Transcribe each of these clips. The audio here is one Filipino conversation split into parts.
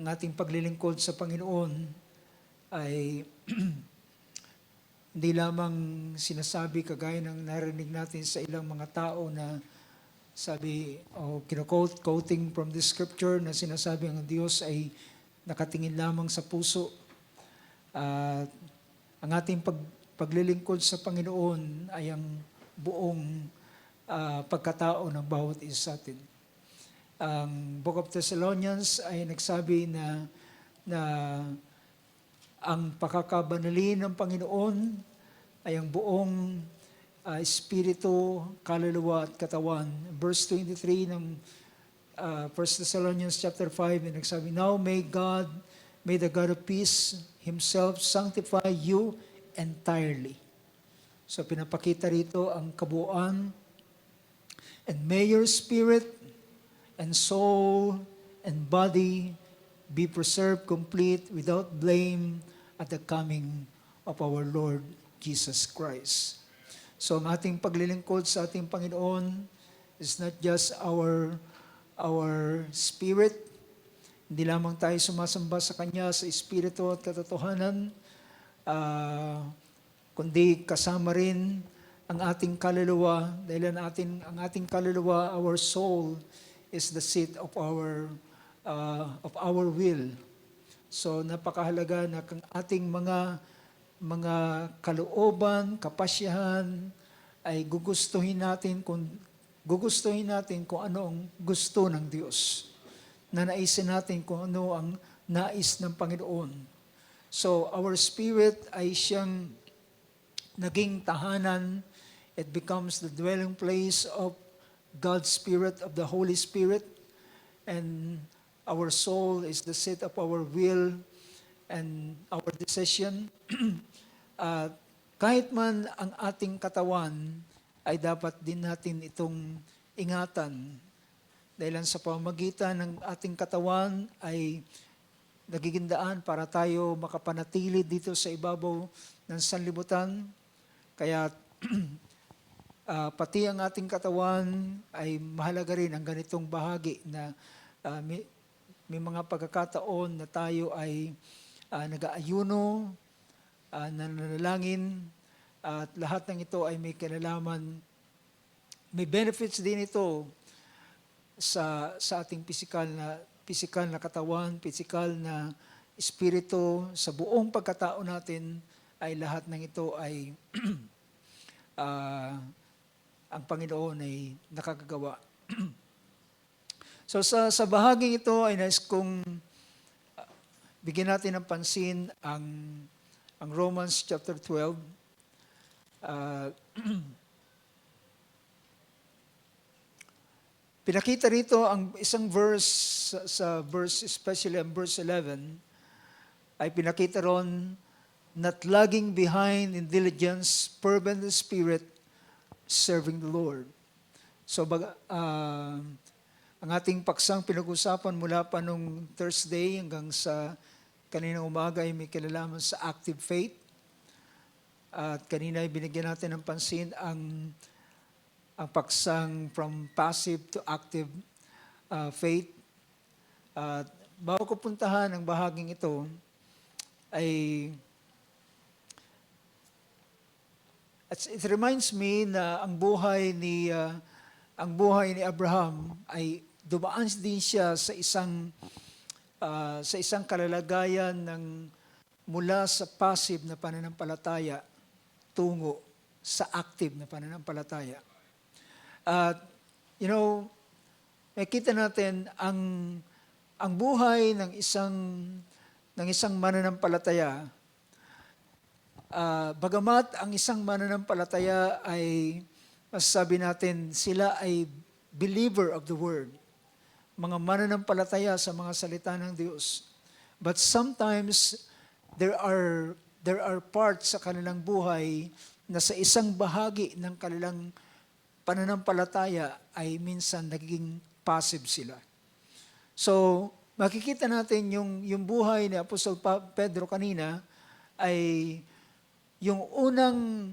ang ating paglilingkod sa Panginoon ay hindi lamang sinasabi kagaya ng narinig natin sa ilang mga tao na sabi o quoting from the scripture na sinasabi ang Diyos ay nakatingin lamang sa puso. At ang ating paglilingkod sa Panginoon ay ang buong pagkatao ng bawat isa sa atin. Ang Book of Thessalonians ay nagsabi na ang pakakabanalin ng Panginoon ay ang buong espiritu, kaluluwa at katawan. Verse 23 ng 1 Thessalonians chapter 5 ay nagsabi, "Now may the God of peace Himself sanctify you entirely." So pinapakita rito ang kabuuan. "And may your spirit and soul and body be preserved complete without blame at the coming of our Lord Jesus Christ." So ang ating paglilingkod sa ating Panginoon is not just our spirit. Hindi lamang tayo sumasamba sa Kanya sa espiritu at katotohanan, kundi kasama rin ang ating kaluluwa, dahil ang ating kaluluwa, our soul, is the seat of our will. So napakahalaga na ang ating mga kalooban, kapasyahan ay gugustuhin natin kung ano ang gusto ng Diyos. Nanaisin natin kung ano ang nais ng Panginoon. So our spirit ay siyang naging tahanan. It becomes the dwelling place of God's Spirit, of the Holy Spirit, and our soul is the seat of our will and our decision. Kahit man ang ating katawan ay dapat din natin itong ingatan. Dahil sa pamamagitan ng ating katawan ay nagiging daan para tayo makapanatili dito sa ibabaw ng sanlibutan. Kaya pati ang ating katawan ay mahalaga rin ang ganitong bahagi na may mga pagkakataon na tayo ay nag-aayuno, nananalangin, at lahat ng ito ay may kinalaman. May benefits din ito sa ating pisikal na katawan, pisikal na espiritu, sa buong pagkatao natin, ay lahat ng ito ay ang Panginoon ay nakakagawa. So sa bahaging ito ay nais kong bigyan natin ng pansin ang Romans chapter 12. Pinakita rito ang isang verse, sa verse, especially ang verse 11, ay pinakita ron, "Not lagging behind in diligence, fervent in spirit, serving the Lord." So ang ating paksang pinag-usapan mula pa nung Thursday hanggang sa kaninang umaga ay may kinalaman sa active faith. At kanina ay binigyan natin ng pansin ang paksang from passive to active faith. At bago ko puntahan ang bahaging ito, ay it reminds me na ang buhay ni Abraham ay dumaan din siya sa isang kalalagayan ng mula sa passive na pananampalataya tungo sa active na pananampalataya. At nakita natin ang buhay ng isang mananampalataya. Bagamat ang isang mananampalataya ay masasabi natin sila ay believer of the word, mga mananampalataya sa mga salita ng Diyos. But sometimes there are parts sa kanilang buhay na sa isang bahagi ng kanilang pananampalataya ay minsan nagiging passive sila. So, makikita natin yung buhay ni Apostol Pedro kanina ay yung unang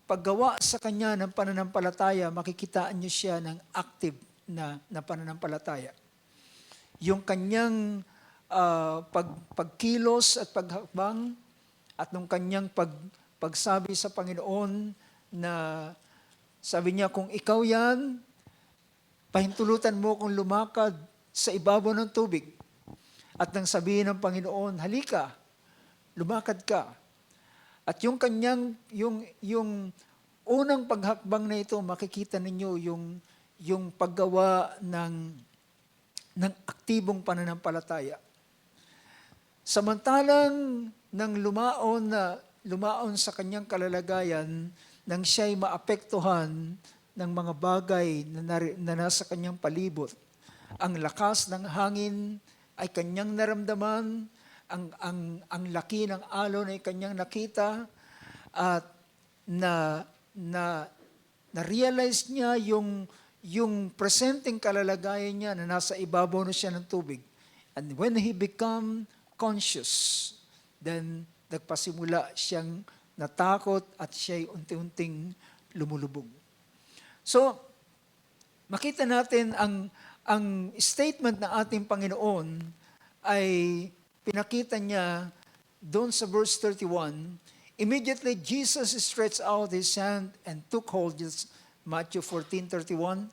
paggawa sa kanya ng pananampalataya, makikitaan niyo siya ng active na pananampalataya. yung kanyang pagkilos at paghakbang, at nung kanyang pagsabi sa Panginoon na sabi niya, kung ikaw yan, pahintulutan mo kung lumakad sa ibabaw ng tubig. At nang sabihin ng Panginoon, halika, lumakad ka. At yung kanyang, yung unang paghakbang na ito, makikita ninyo yung paggawa ng aktibong pananampalataya. Samantalang nang lumaon sa kanyang kalalagayan, nang siya'y maapektuhan ng mga bagay na nasa kanyang palibot, ang lakas ng hangin ay kanyang naramdaman, ang laki ng alon ay kanyang nakita, at na-realize niya yung presenteng kalalagayan niya na nasa ibabaw na siya ng tubig. And when he become conscious, then nagpasimula siyang natakot at siya'y unti-unting lumulubog. So, makita natin ang statement ng ating Panginoon ay pinakita niya doon sa verse 31. Immediately, Jesus stretched out his hand and took hold. Matthew 14:31.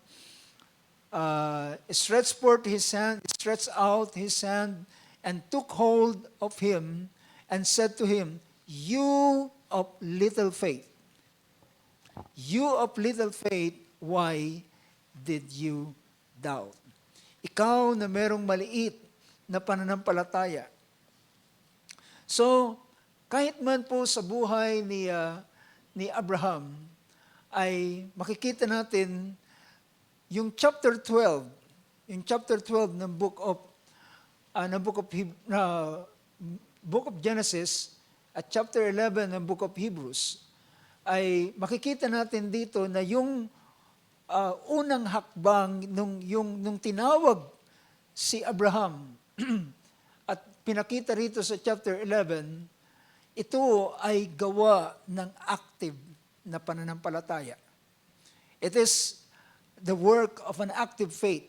Stretched out his hand and took hold of him and said to him, "You of little faith, why did you doubt?" Ikaw na merong maliit na pananampalataya. So, kahit man po sa buhay ni Abraham, ay makikita natin yung chapter 12 ng book of Genesis at chapter 11 ng book of Hebrews, ay makikita natin dito na yung unang hakbang nung tinawag si Abraham at pinakita rito sa chapter 11, ito ay gawa ng active na pananampalataya. It is the work of an active faith.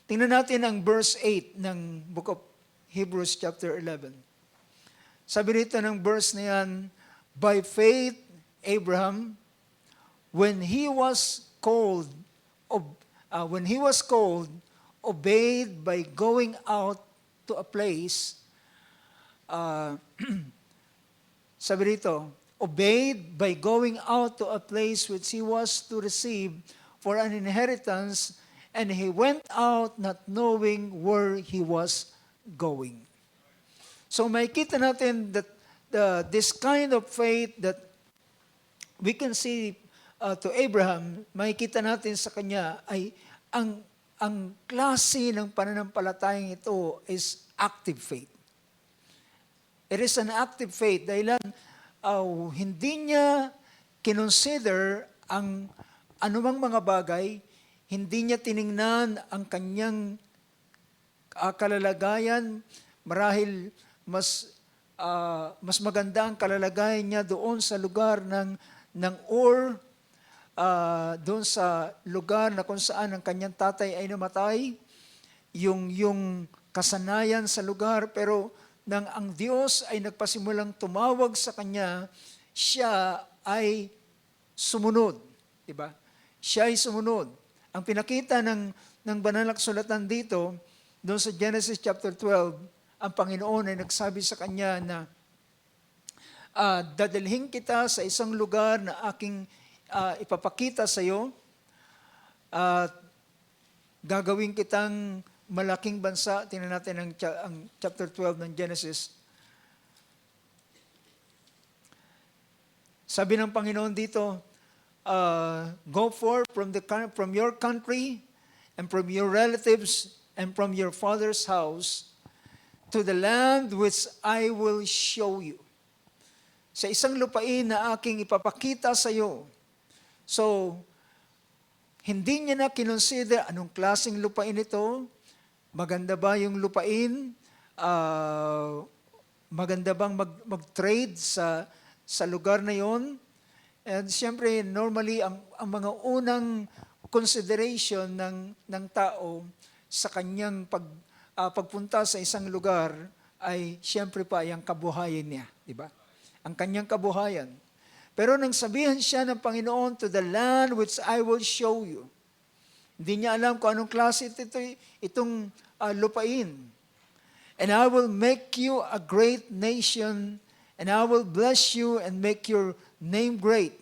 Tingnan natin ang verse 8 ng book of Hebrews chapter 11. Sabi rito ng verse na yan, by faith, Abraham, when he was called, obeyed by going out to a place, sabi rito, obeyed by going out to a place which he was to receive for an inheritance, and he went out not knowing where he was going. So makita natin that this kind of faith that we can see to Abraham, makikita natin sa kanya ay ang klase ng pananampalatayang ito is active faith. It is an active faith dahil hindi niya kinonsider ang anumang mga bagay, hindi niya tiningnan ang kanyang kalalagayan, marahil mas maganda ang kalalagayan niya doon sa lugar ng Ur, doon sa lugar na kung saan ang kanyang tatay ay namatay, yung kasanayan sa lugar, pero nang ang Diyos ay nagpasimulang tumawag sa kanya, siya ay sumunod. Diba? Siya ay sumunod. Ang pinakita ng banal na kasulatan dito, doon sa Genesis chapter 12, ang Panginoon ay nagsabi sa kanya na dadalhin kita sa isang lugar na aking ipapakita sa iyo, at gagawin kitang malaking bansa. Tingnan natin ang chapter 12 ng Genesis. Sabi ng Panginoon dito, go forth from your country and from your relatives and from your father's house to the land which I will show you. Sa isang lupain na aking ipapakita sa iyo. So, hindi niya na kinonsider anong klaseng lupain ito. Maganda ba yung lupain? Maganda bang mag-trade sa lugar na yon? And siyempre, normally, ang mga consideration ng tao sa kanyang pagpunta sa isang lugar ay siyempre pa ang kabuhayan niya, di ba? Ang kanyang kabuhayan. Pero nang sabihan siya ng Panginoon, to the land which I will show you. Hindi niya alam kung anong klase itong lupain. And I will make you a great nation, and I will bless you and make your name great.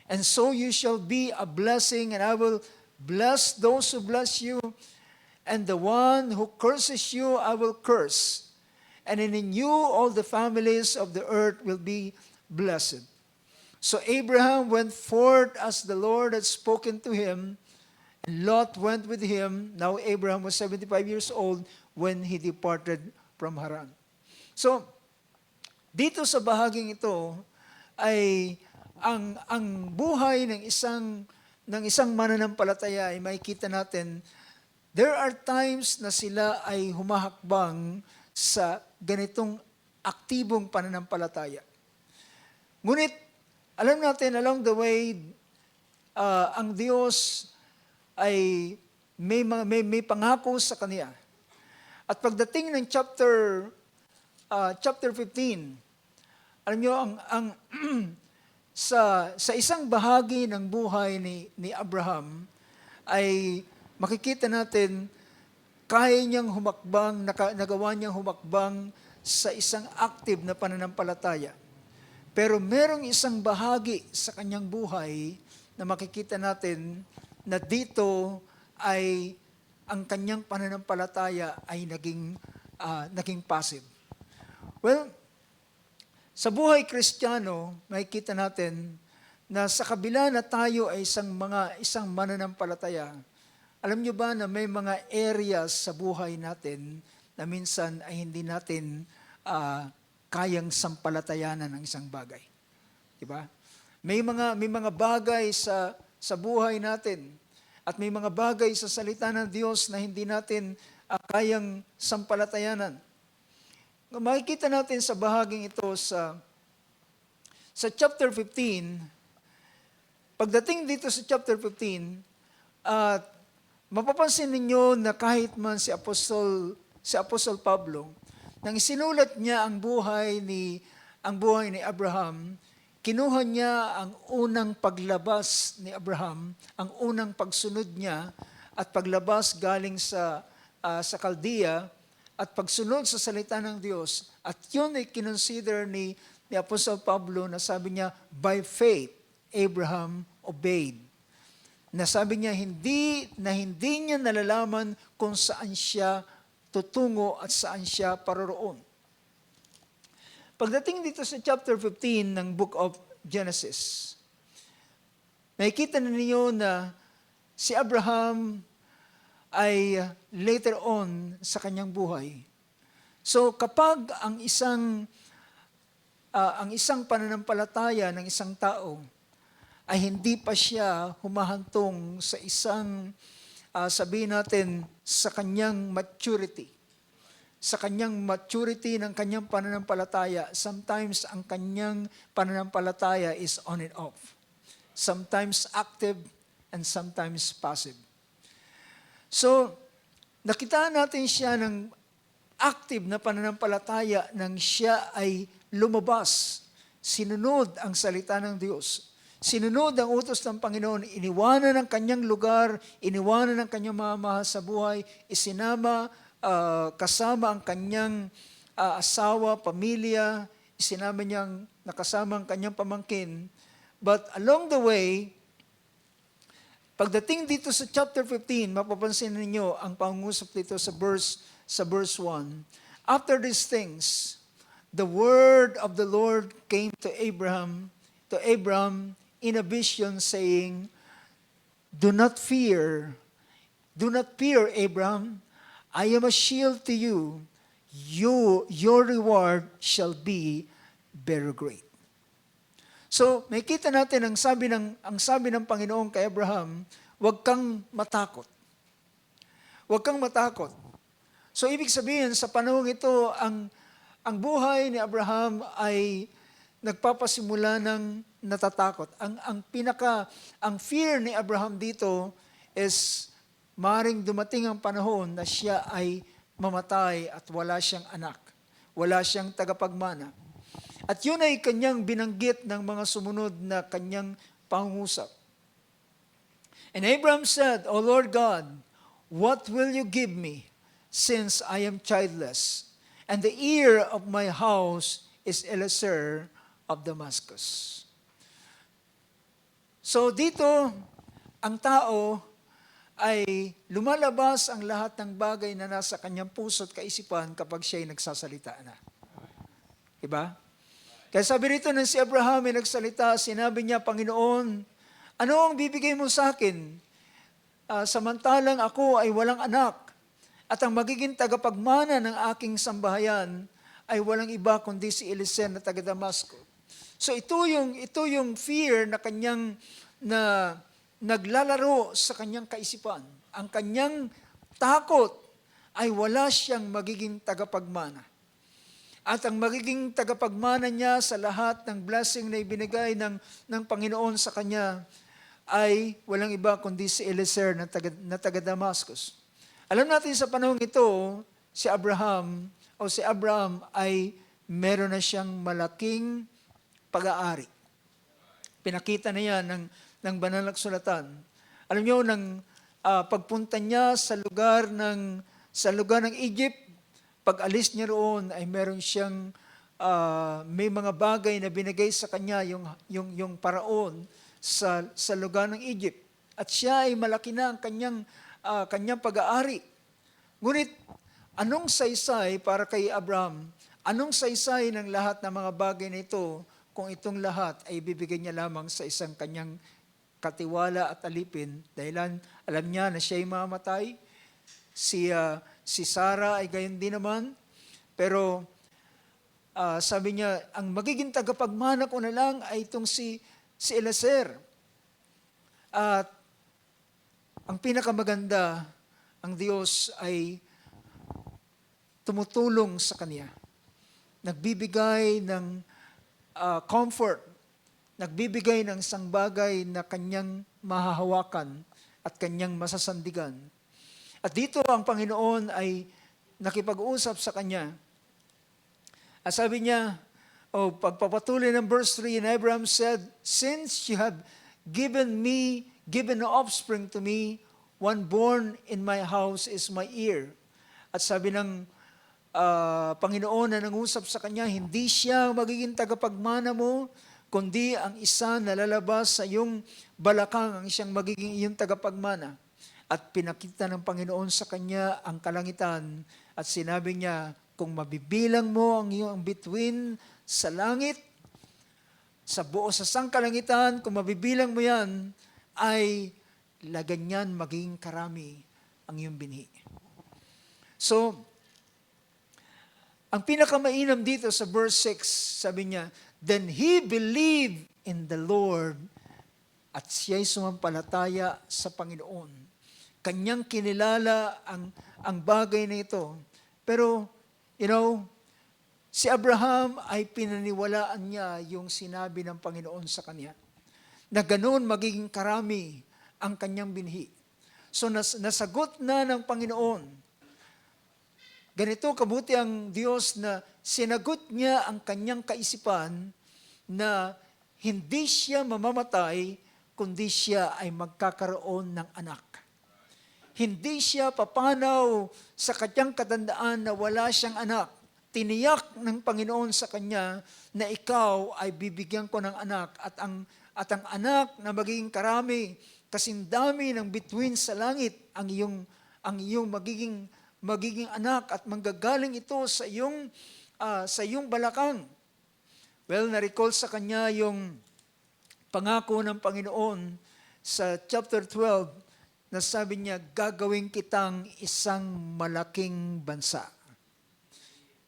And so you shall be a blessing, and I will bless those who bless you, and the one who curses you I will curse. And in you all the families of the earth will be blessed. So Abraham went forth as the Lord had spoken to him, and Lot went with him. Now Abraham was 75 years old when he departed from Haran. So, dito sa bahaging ito ay ang buhay ng isang mananampalataya ay makikita natin, there are times na sila ay humahakbang sa ganitong aktibong pananampalataya. Ngunit, alam natin, along the way, ang Diyos ay may pangako sa Kanya. At pagdating ng chapter 15, alam nyo, sa isang bahagi ng buhay ni Abraham, ay makikita natin, kaya niyang humakbang, nagawa niyang humakbang sa isang active na pananampalataya. Pero merong isang bahagi sa kanyang buhay na makikita natin na dito ay ang kanyang pananampalataya ay naging passive. Well, sa buhay Kristiyano, makikita natin na sa kabila na tayo ay isang mananampalataya, alam nyo ba na may mga areas sa buhay natin na minsan ay hindi natin kayang sampalatayanan ng isang bagay. Diba? May mga bagay sa buhay natin at may mga bagay sa salita ng Diyos na hindi natin kayang sampalatayanan. Makikita natin sa bahaging ito sa chapter 15, pagdating dito sa chapter 15, mapapansin ninyo na kahit man si Apostol Pablo, nang isinulat niya ang buhay ni Abraham, kinuha niya ang unang paglabas ni Abraham, ang unang pagsunod niya at paglabas galing sa Caldea at pagsunod sa salita ng Diyos. At yun ay kinonsider ni Apostol Pablo na sabi niya, by faith, Abraham obeyed. Na sabi niya, hindi niya nalalaman kung saan siya tutungo at saan siya paroroon. Pagdating dito sa chapter 15 ng Book of Genesis, nakikita na ninyo na si Abraham ay later on sa kanyang buhay. So kapag ang isang pananampalataya ng isang tao ay hindi pa siya humahantong sa isang, sabihin natin, sa kanyang maturity. Sa kanyang maturity ng kanyang pananampalataya, sometimes ang kanyang pananampalataya is on and off. Sometimes active and sometimes passive. So, nakitaan natin siya ng active na pananampalataya nang siya ay lumabas, sinunod ang salita ng Diyos. Sinunod ang utos ng Panginoon, iniwanan ang kanyang lugar, iniwanan ang kanyang mga mahal sa buhay, isinama, kasama ang kanyang asawa, pamilya, isinama niyang nakasama ang kanyang pamangkin. But along the way, pagdating dito sa chapter 15, mapapansin ninyo ang pangungusap dito sa verse 1. After these things, the word of the Lord came to Abraham in a vision, saying, Do not fear, Abraham. I am a shield to you. Your reward shall be very great. So, makita natin ang sabi ng Panginoon kay Abraham, huwag kang matakot. Huwag kang matakot. So, ibig sabihin, sa panahon ito, ang buhay ni Abraham ay nagpapasimula ng natatakot. Ang fear ni Abraham dito is maring dumating ang panahon na siya ay mamatay at wala siyang anak. Wala siyang tagapagmana. At yun ay kanyang binanggit ng mga sumunod na kanyang pangungusap. And Abraham said, O Lord God, what will you give me, since I am childless, and the heir of my house is Eliezer of Damascus? So dito, ang tao ay lumalabas ang lahat ng bagay na nasa kanyang puso at kaisipan kapag siya ay nagsasalita na. Diba? Kaya sabi rito ng si Abraham ay nagsalita, sinabi niya, Panginoon, ano ang bibigay mo sa akin? Samantalang ako ay walang anak, at ang magiging tagapagmana ng aking sambahayan ay walang iba kundi si Eliezer na taga Damasco. So ito yung fear na kanyang naglalaro sa kanyang kaisipan. Ang kanyang takot ay wala siyang magiging tagapagmana. At ang magiging tagapagmana niya sa lahat ng blessing na ibinigay ng Panginoon sa kanya ay walang iba kundi si Eliezer na taga Damascus. Alam natin sa panahon ito, si Abraham ay meron na siyang malaking pag-aari. Pinakita na yan ng banal na kasulatan. Alam niyo, pagpunta niya sa lugar ng Egypt, pag alis niya roon ay meron siyang may mga bagay na binigay sa kanya yung paraon sa lugar ng Egypt. At siya ay malaki na ang kanyang pag-aari. Ngunit anong saysay para kay Abraham? Anong saysay ng lahat ng mga bagay na ito kung itong lahat ay bibigyan niya lamang sa isang kanyang katiwala at alipin? Dahil alam niya na siya ay mamatay. Si Sarah ay gayon din naman. Pero sabi niya, ang magiging tagapagmana ko na lang ay itong si Eliezer. At ang pinakamaganda, ang Diyos ay tumutulong sa kanya. Nagbibigay ng comfort, nagbibigay ng isang bagay na kanyang mahahawakan at kanyang masasandigan. At dito ang Panginoon ay nakipag-usap sa kanya. At sabi niya, pagpapatuloy ng verse 3, and Abraham said, Since you have given an offspring to me, one born in my house is my heir. At sabi ng Panginoon na nangusap sa kanya, hindi siya magiging tagapagmana mo, kundi ang isa na lalabas sa iyong balakang ang siyang magiging iyong tagapagmana. At pinakita ng Panginoon sa kanya ang kalangitan at sinabi niya, kung mabibilang mo ang iyong bituin sa langit, sa buo sa sangkalangitan, kung mabibilang mo yan, ay laganyan magiging karami ang iyong binhi. So, ang pinakamainam dito sa verse 6, sabi niya, Then he believed in the Lord, at siya'y sumampalataya sa Panginoon. Kanyang kinilala ang bagay na ito. Pero, si Abraham ay pinaniwalaan niya yung sinabi ng Panginoon sa kanya, na ganoon magiging karami ang kanyang binhi. So, nasagot na ng Panginoon. Ganito kabuti ang Diyos na sinagot niya ang kanyang kaisipan na hindi siya mamamatay, kundi siya ay magkakaroon ng anak. Hindi siya papanaw sa kanyang katandaan na wala siyang anak. Tiniyak ng Panginoon sa kanya na ikaw ay bibigyan ko ng anak at ang anak na magiging karami, kasindami ng bituin sa langit ang iyong magiging anak at manggagaling ito sa iyong balakang. Well, na-recall sa kanya yung pangako ng Panginoon sa chapter 12 na sabi niya, gagawin kitang isang malaking bansa.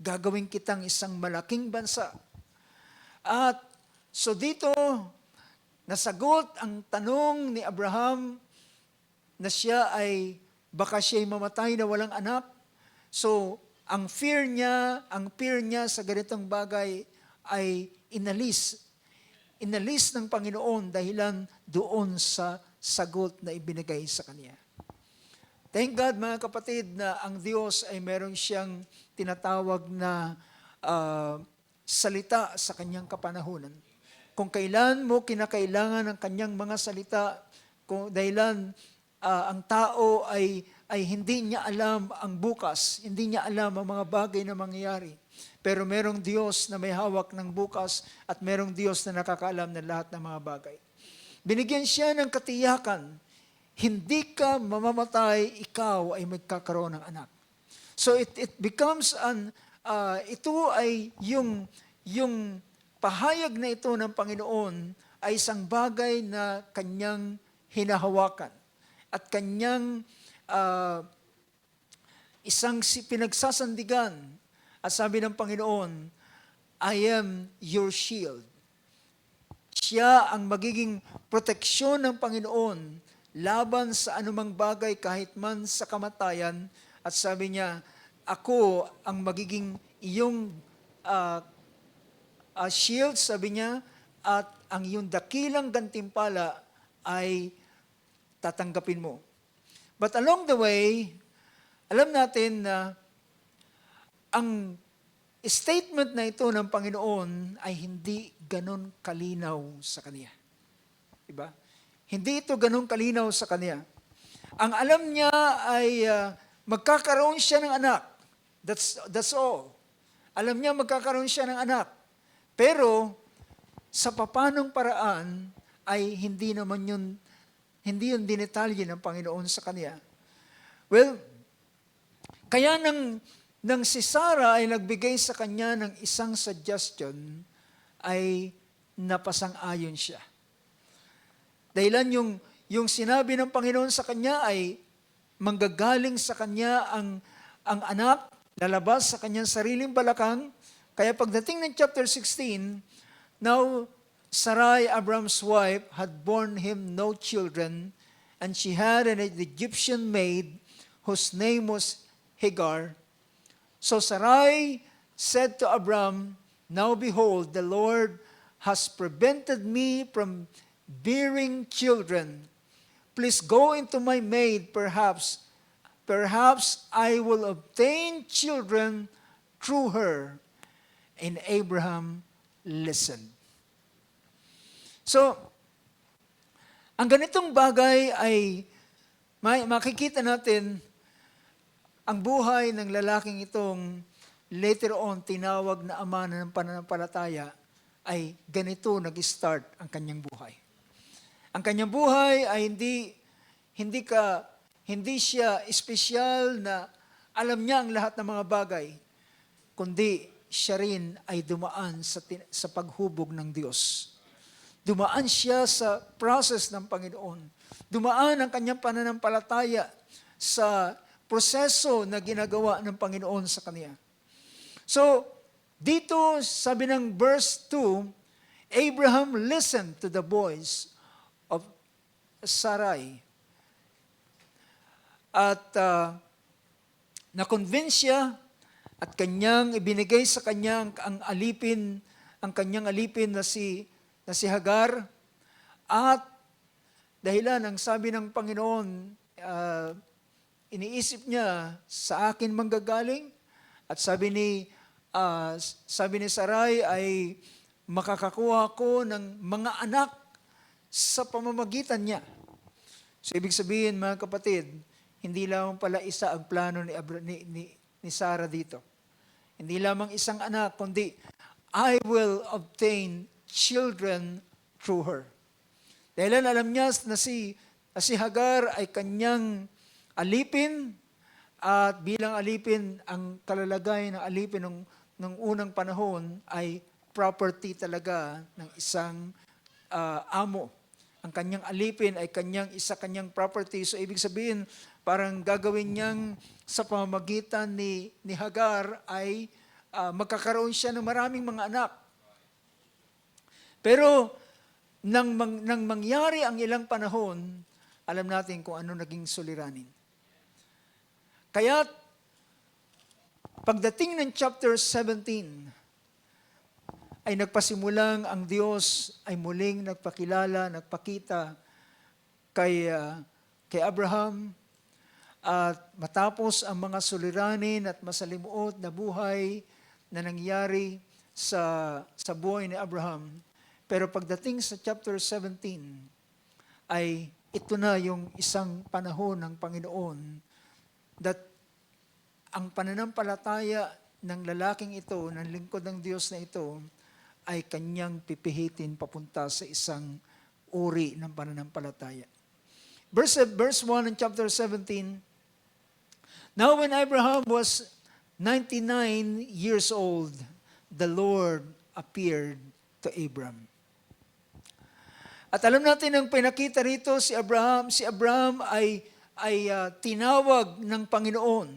Gagawin kitang isang malaking bansa. At so dito, nasagot ang tanong ni Abraham na baka siya'y mamatay na walang anak. So, ang fear niya sa ganitong bagay ay inalis inalis ng Panginoon dahilan doon sa sagot na ibinigay sa kanya. Thank God mga kapatid na ang Diyos ay meron siyang tinatawag na salita sa kanyang kapanahunan. Kung kailan mo kinakailangan ang kanyang mga salita, kung dahilan ang tao ay hindi niya alam ang bukas, hindi niya alam ang mga bagay na mangyayari. Pero merong Diyos na may hawak ng bukas at merong Diyos na nakakaalam ng lahat ng mga bagay. Binigyan siya ng katiyakan, hindi ka mamamatay, ikaw ay magkakaroon ng anak. So it becomes ito ay yung pahayag na ito ng Panginoon ay isang bagay na kanyang hinahawakan at kanyang isang pinagsasandigan. At sabi ng Panginoon, I am your shield. Siya ang magiging proteksyon ng Panginoon laban sa anumang bagay kahit man sa kamatayan. At sabi niya, ako ang magiging iyong shield, sabi niya, at ang iyong dakilang gantimpala ay tatanggapin mo. But along the way, alam natin na ang statement na ito ng Panginoon ay hindi ganon kalinaw sa kanya. Diba? Hindi ito ganon kalinaw sa kanya. Ang alam niya ay magkakaroon siya ng anak. That's all. Alam niya magkakaroon siya ng anak. Pero sa papanong paraan ay hindi yun dinetalye ng Panginoon sa kanya. Well, kaya nang si Sarah ay nagbigay sa kanya ng isang suggestion, ay napasang-ayon siya. Dahilan yung sinabi ng Panginoon sa kanya ay manggagaling sa kanya ang anak, lalabas sa kanyang sariling balakang. Kaya pagdating ng chapter 16, now Sarai, Abram's wife, had borne him no children, and she had an Egyptian maid whose name was Hagar. So Sarai said to Abram, now behold, the Lord has prevented me from bearing children. Please go into my maid, perhaps I will obtain children through her. And Abraham listened. So, ang ganitong bagay ay makikita natin ang buhay ng lalaking itong later on tinawag na ama ng pananampalataya ay ganito nag-start ang kanyang buhay. Ang kanyang buhay ay hindi siya espesyal na alam niya ang lahat ng mga bagay, kundi siya rin ay dumaan sa paghubog ng Diyos. Dumaan siya sa process ng Panginoon. Dumaan ang kanyang pananampalataya sa proseso na ginagawa ng Panginoon sa kanya. So, dito sabi ng verse 2, Abraham listened to the voice of Sarai. At na-convince siya at kanyang ibinigay sa kanya ang kanyang alipin na si Hagar. At dahilan ang sabi ng Panginoon, iniisip niya, sa akin manggagaling. At sabi ni Sarai ay makakakuha ko ng mga anak sa pamamagitan niya. So ibig sabihin mga kapatid, hindi lamang pala isa ang plano ni Sarah dito. Hindi lamang isang anak, kundi I will obtain children through her. Dahil alam niya na si Hagar ay kanyang alipin, at bilang alipin, ang kalalagay ng alipin ng unang panahon ay property talaga ng isang amo. Ang kanyang alipin ay kanyang property. So ibig sabihin, parang gagawin niyang sa pamamagitan ni Hagar ay magkakaroon siya ng maraming mga anak. Pero nang mangyari ang ilang panahon, alam natin kung ano naging suliranin. Kaya pagdating ng chapter 17, ay nagpasimulang ang Diyos ay muling nagpakilala, nagpakita kay Abraham, at matapos ang mga suliranin at masalimuot na buhay na nangyari sa buhay ni Abraham, pero pagdating sa chapter 17, ay ito na yung isang panahon ng Panginoon that ang pananampalataya ng lalaking ito, ng lingkod ng Diyos na ito, ay kanyang pipihitin papunta sa isang uri ng pananampalataya. Verse 1 in chapter 17, "Now when Abraham was 99 years old, the Lord appeared to Abram." At alam natin ang pinakita rito si Abraham ay tinawag ng Panginoon.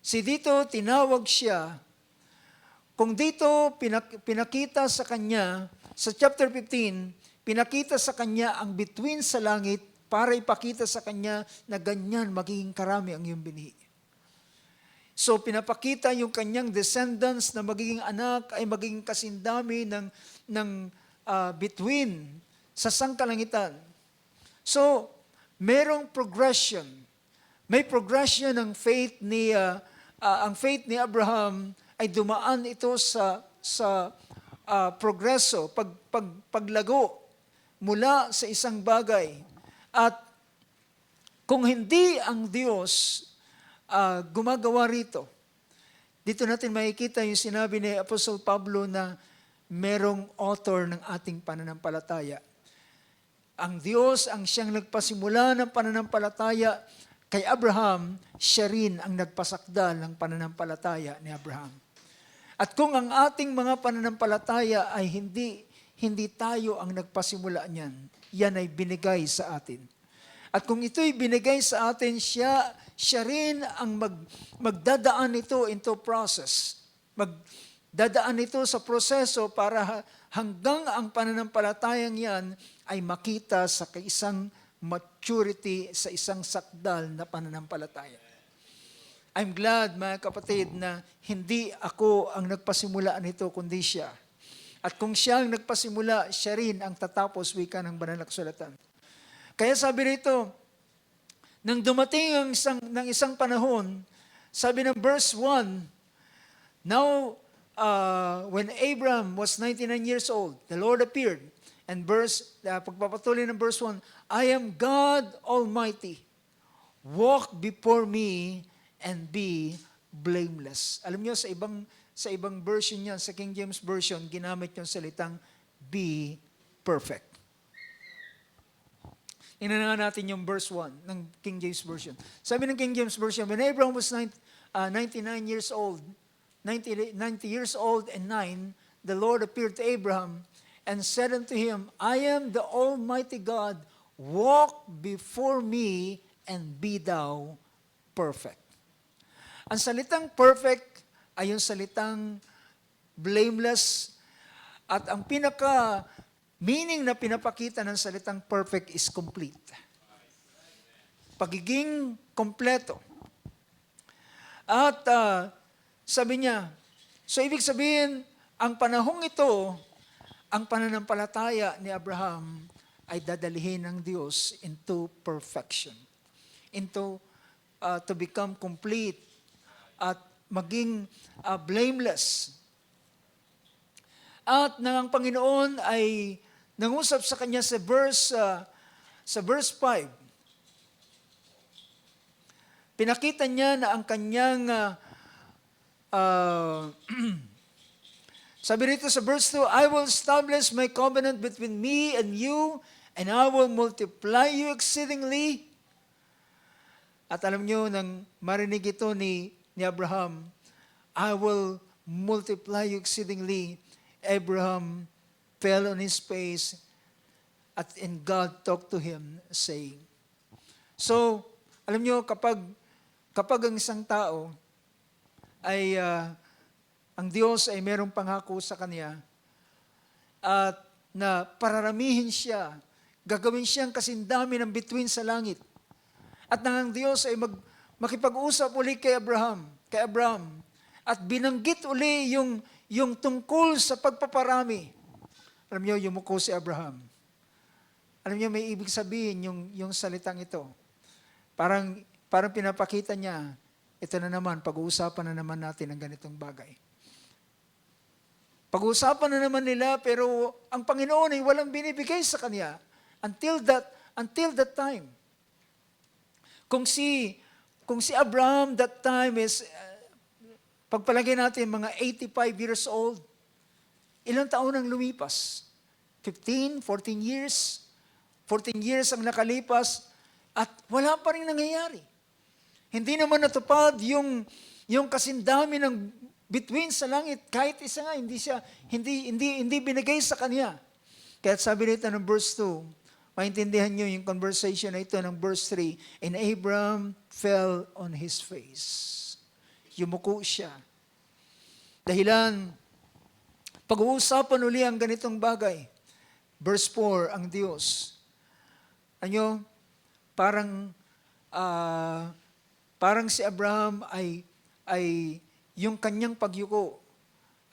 Dito tinawag siya. Kung dito pinakita sa kanya, sa chapter 15, pinakita sa kanya ang bituin sa langit para ipakita sa kanya na ganyan magiging karami ang iyong binhi. So pinapakita yung kanyang descendants na magiging anak ay magiging kasindami ng bituin sa sangkalangitan. So merong progression. May progression ng faith ang faith ni Abraham ay dumaan ito sa progreso, paglago mula sa isang bagay. At kung hindi ang Diyos gumagawa rito, dito natin makikita yung sinabi ni Apostle Pablo na merong author ng ating pananampalataya. Ang Diyos ang siyang nagpasimula ng pananampalataya kay Abraham, siya rin ang nagpasakdal ng pananampalataya ni Abraham. At kung ang ating mga pananampalataya ay hindi tayo ang nagpasimula niyan, yan ay binigay sa atin. At kung ito'y binigay sa atin, siya rin ang magdadaan ito into process. Magdadaan ito sa proseso para hanggang ang pananampalatayang yan ay makita sa isang maturity, sa isang sakdal na pananampalataya. I'm glad, mga kapatid, na hindi ako ang nagpasimula nito, kundi siya. At kung siya ang nagpasimula, siya rin ang tatapos, wika ng banal na kasulatan. Kaya sabi rito, nang dumating ng isang panahon, sabi ng verse 1, "Now, when Abram was 99 years old, the Lord appeared." And pagpapatuloy ng verse 1, "I am God Almighty. Walk before me and be blameless." Alam niyo, sa ibang version niyan, sa King James Version, ginamit yung salitang be perfect. Tingnan nga natin yung verse 1 ng King James Version. Sabi ng King James Version, "When Abraham was 99 years old, 90 years old and 9, the Lord appeared to Abraham and said unto him, I am the Almighty God, walk before me and be thou perfect." Ang salitang perfect ay yung salitang blameless, at ang meaning na pinapakita ng salitang perfect is complete. Pagiging kompleto. At sabi niya, so ibig sabihin, ang panahong ito, ang pananampalataya ni Abraham ay dadalhin ng Diyos into perfection. Into to become complete at maging blameless. At nang ang Panginoon ay nangusap sa kanya sa verse 5. Pinakita niya na ang kanyang sabi rito sa verse 2, "I will establish my covenant between me and you, and I will multiply you exceedingly." At alam niyo, nang marinig ito ni Abraham, "I will multiply you exceedingly," Abraham fell on his face, and God talked to him, saying. So, alam niyo, kapag ang isang tao ay ang Diyos ay merong pangako sa kanya at na pararamihin siya, gagawin siyang kasindami ng bituin sa langit. At nang ang Diyos ay makipag-usap uli kay Abraham, at binanggit uli yung tungkol sa pagpaparami. Alam niyo, yumuko si Abraham. Alam niyo, may ibig sabihin yung salitang ito. Parang pinapakita niya, ito na naman, pag-uusapan na naman natin ang ganitong bagay. Pag-uusapan na naman nila, pero ang Panginoon ay walang binibigay sa kanya until that time. Kung si Abraham that time is, pagpalagay natin mga 85 years old, ilang taon ang lumipas? 15, 14 years? 14 years ang nakalipas at wala pa rin nangyayari. Hindi naman natupad yung kasindami ng bituin sa langit, kahit isa nga, hindi binigay sa kanya. Kaya sabi nito ng verse 2, maintindihan nyo yung conversation na ito ng verse 3, and Abram fell on his face. Yumuko siya. Dahilan, pag-uusapan uli ang ganitong bagay. Verse 4, ang Diyos. Ano, parang si Abraham ay yung kanyang pagyuko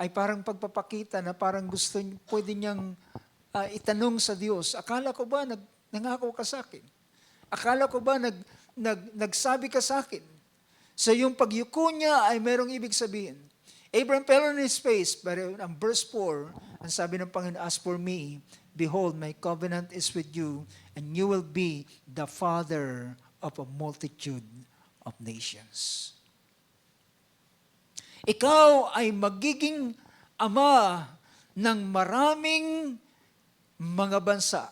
ay parang pagpapakita na parang pwede niyang itanong sa Diyos, akala ko ba nangako ka sa akin? Akala ko ba nagsabi ka sa akin? So yung pagyuko niya ay merong ibig sabihin. Abraham fell on his face, pero ang verse 4, ang sabi ng Panginoon, as for me, behold, my covenant is with you, and you will be the father of a multitude of nations. Ikaw ay magiging ama ng maraming mga bansa.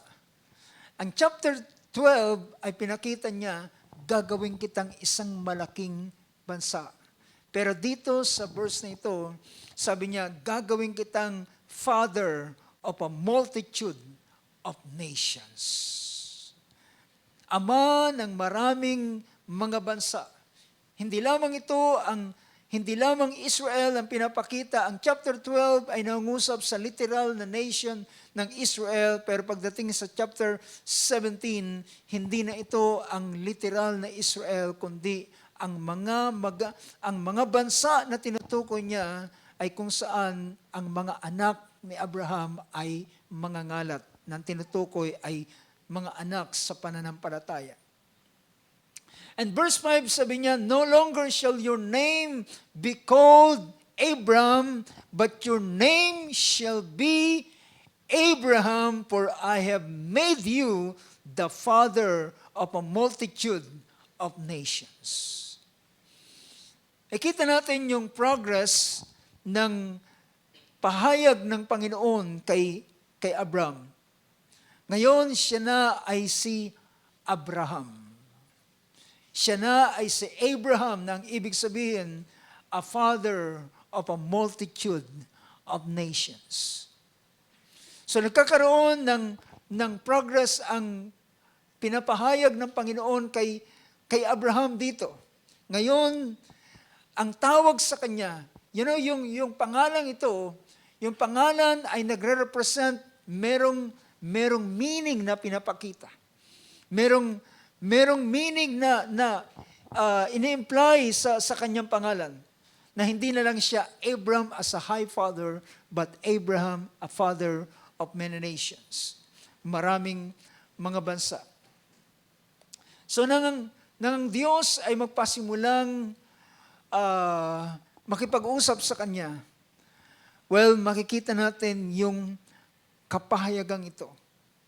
Ang chapter 12 ay pinakita niya, gagawin kitang isang malaking bansa. Pero dito sa verse na ito, sabi niya, gagawin kitang father of a multitude of nations. Ama ng maraming mga bansa. Hindi lamang Israel ang pinapakita. Ang chapter 12 ay nangungusap sa literal na nation ng Israel, pero pagdating sa chapter 17, hindi na ito ang literal na Israel, kundi ang mga bansa na tinutukoy niya ay kung saan ang mga anak ni Abraham ay mga ngalat. Nang tinutukoy ay mga anak sa pananampalataya. And verse 5 sabi niya, no longer shall your name be called Abram, but your name shall be Abraham, for I have made you the father of a multitude of nations. Nakita natin yung progress ng pahayag ng Panginoon kay Abram. Ngayon, siya na ay si Abraham. Siya na ay si Abraham na ang ibig sabihin, a father of a multitude of nations. So nagkakaroon ng progress ang pinapahayag ng Panginoon kay Abraham dito. Ngayon, ang tawag sa kanya, yung pangalan ito, yung pangalan ay nagre-represent merong meaning na pinapakita. Merong meaning na ini-imply sa kanyang pangalan. Na hindi na lang siya Abram as a high father, but Abraham a father of many nations. Maraming mga bansa. So nang Diyos ay magpasimulang makipag-usap sa kanya, well, makikita natin yung kapahayagang ito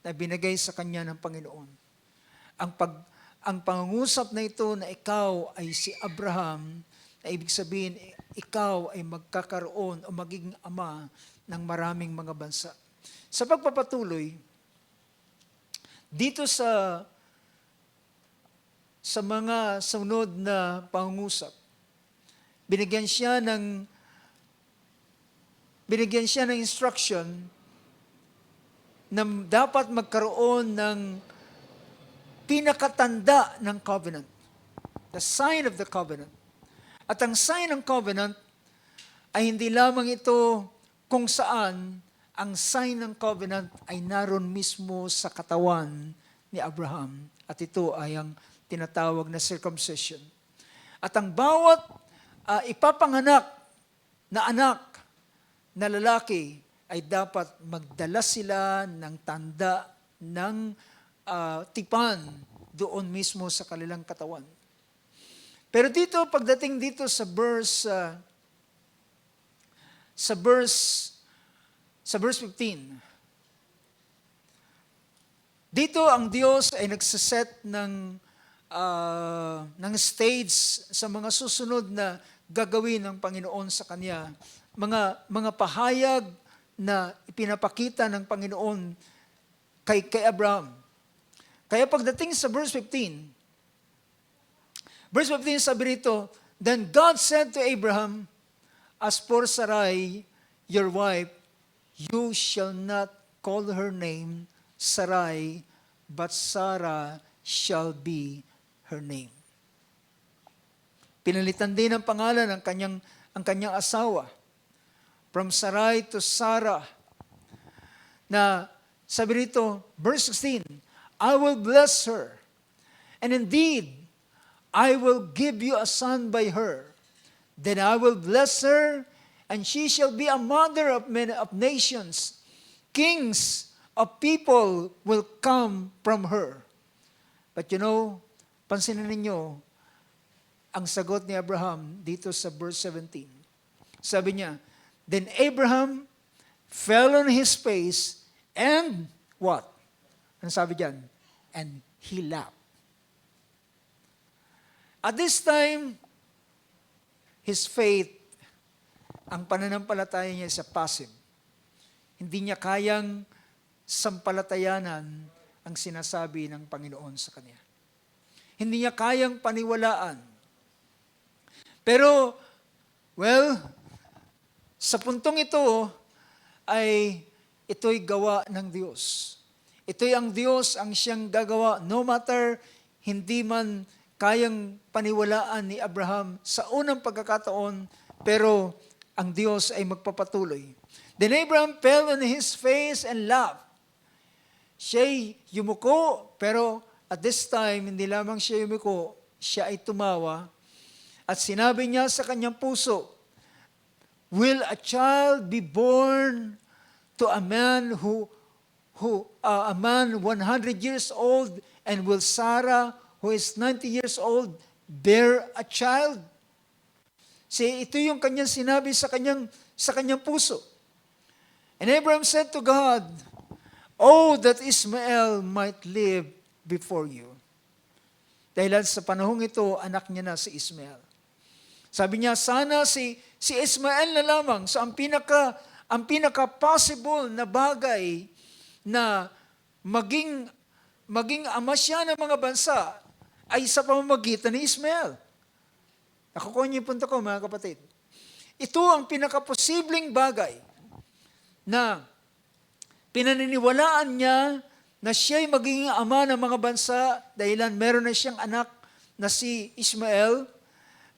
na binigay sa kanya ng Panginoon. Ang pangungusap na ito na ikaw ay si Abraham, na ibig sabihin, ikaw ay magkakaroon o magiging ama ng maraming mga bansa. Sa pagpapatuloy, dito sa mga sunod na pangungusap, binigyan siya ng instruction na dapat magkaroon ng pinakatanda ng covenant. The sign of the covenant. At ang sign ng covenant ay hindi lamang ito kung saan ang sign ng covenant ay naroon mismo sa katawan ni Abraham. At ito ay ang tinatawag na circumcision. At ang bawat ipapanganak na anak na lalaki ay dapat magdala sila ng tanda ng tipan doon mismo sa kanilang katawan. Pero dito, pagdating dito sa verse 15, dito ang Diyos ay nagsaset ng stage sa mga susunod na gagawin ng Panginoon sa Kanya. Mga pahayag na ipinapakita ng Panginoon kay Abraham. Kaya pagdating sa verse 15 sabi rito, "Then God said to Abraham, as for Sarai, your wife, you shall not call her name Sarai, but Sarah shall be her name." Pinalitan din ang pangalan ang kanyang asawa. From Sarai to Sarah. Na sabi rito, verse 16, "I will bless her, and indeed, I will give you a son by her. Then I will bless her, and she shall be a mother of many of nations. Kings of people will come from her." But pansinin ninyo, ang sagot ni Abraham dito sa verse 17. Sabi niya, "Then Abraham fell on his face and" what? Ano sabi diyan? "And he laughed." At this time, his faith, ang pananampalataya niya sa passive. Hindi niya kayang sampalatayanan ang sinasabi ng Panginoon sa kanya. Hindi niya kayang paniwalaan. Pero, sa puntong ito, ay ito'y gawa ng Diyos. Ito'y ang Diyos ang siyang gagawa, no matter hindi man kayang paniwalaan ni Abraham sa unang pagkakataon, pero ang Diyos ay magpapatuloy. Then Abraham fell on his face and laughed. Siya'y yumuko, pero at this time, hindi lamang siya yumuko, siya ay tumawa. At sinabi niya sa kanyang puso, "Will a child be born to a man a man 100 years old, and will Sarah, who is 90 years old, bear a child?" Ito yung kanyang sinabi sa kanyang puso. And Abraham said to God, "Oh, that Ismael might live before you." Dahil sa panahong ito, anak niya na si Ismael. Sabi niya, sana si Ismael na lamang. So ang pinaka-possible na bagay na maging ama siya ng mga bansa ay sa pamamagitan ni Ismael. Nakukuha niyo yung punto ko, mga kapatid. Ito ang pinaka-posibleng bagay na pinaniniwalaan niya na siya'y magiging ama ng mga bansa dahilan meron na siyang anak na si Ismael.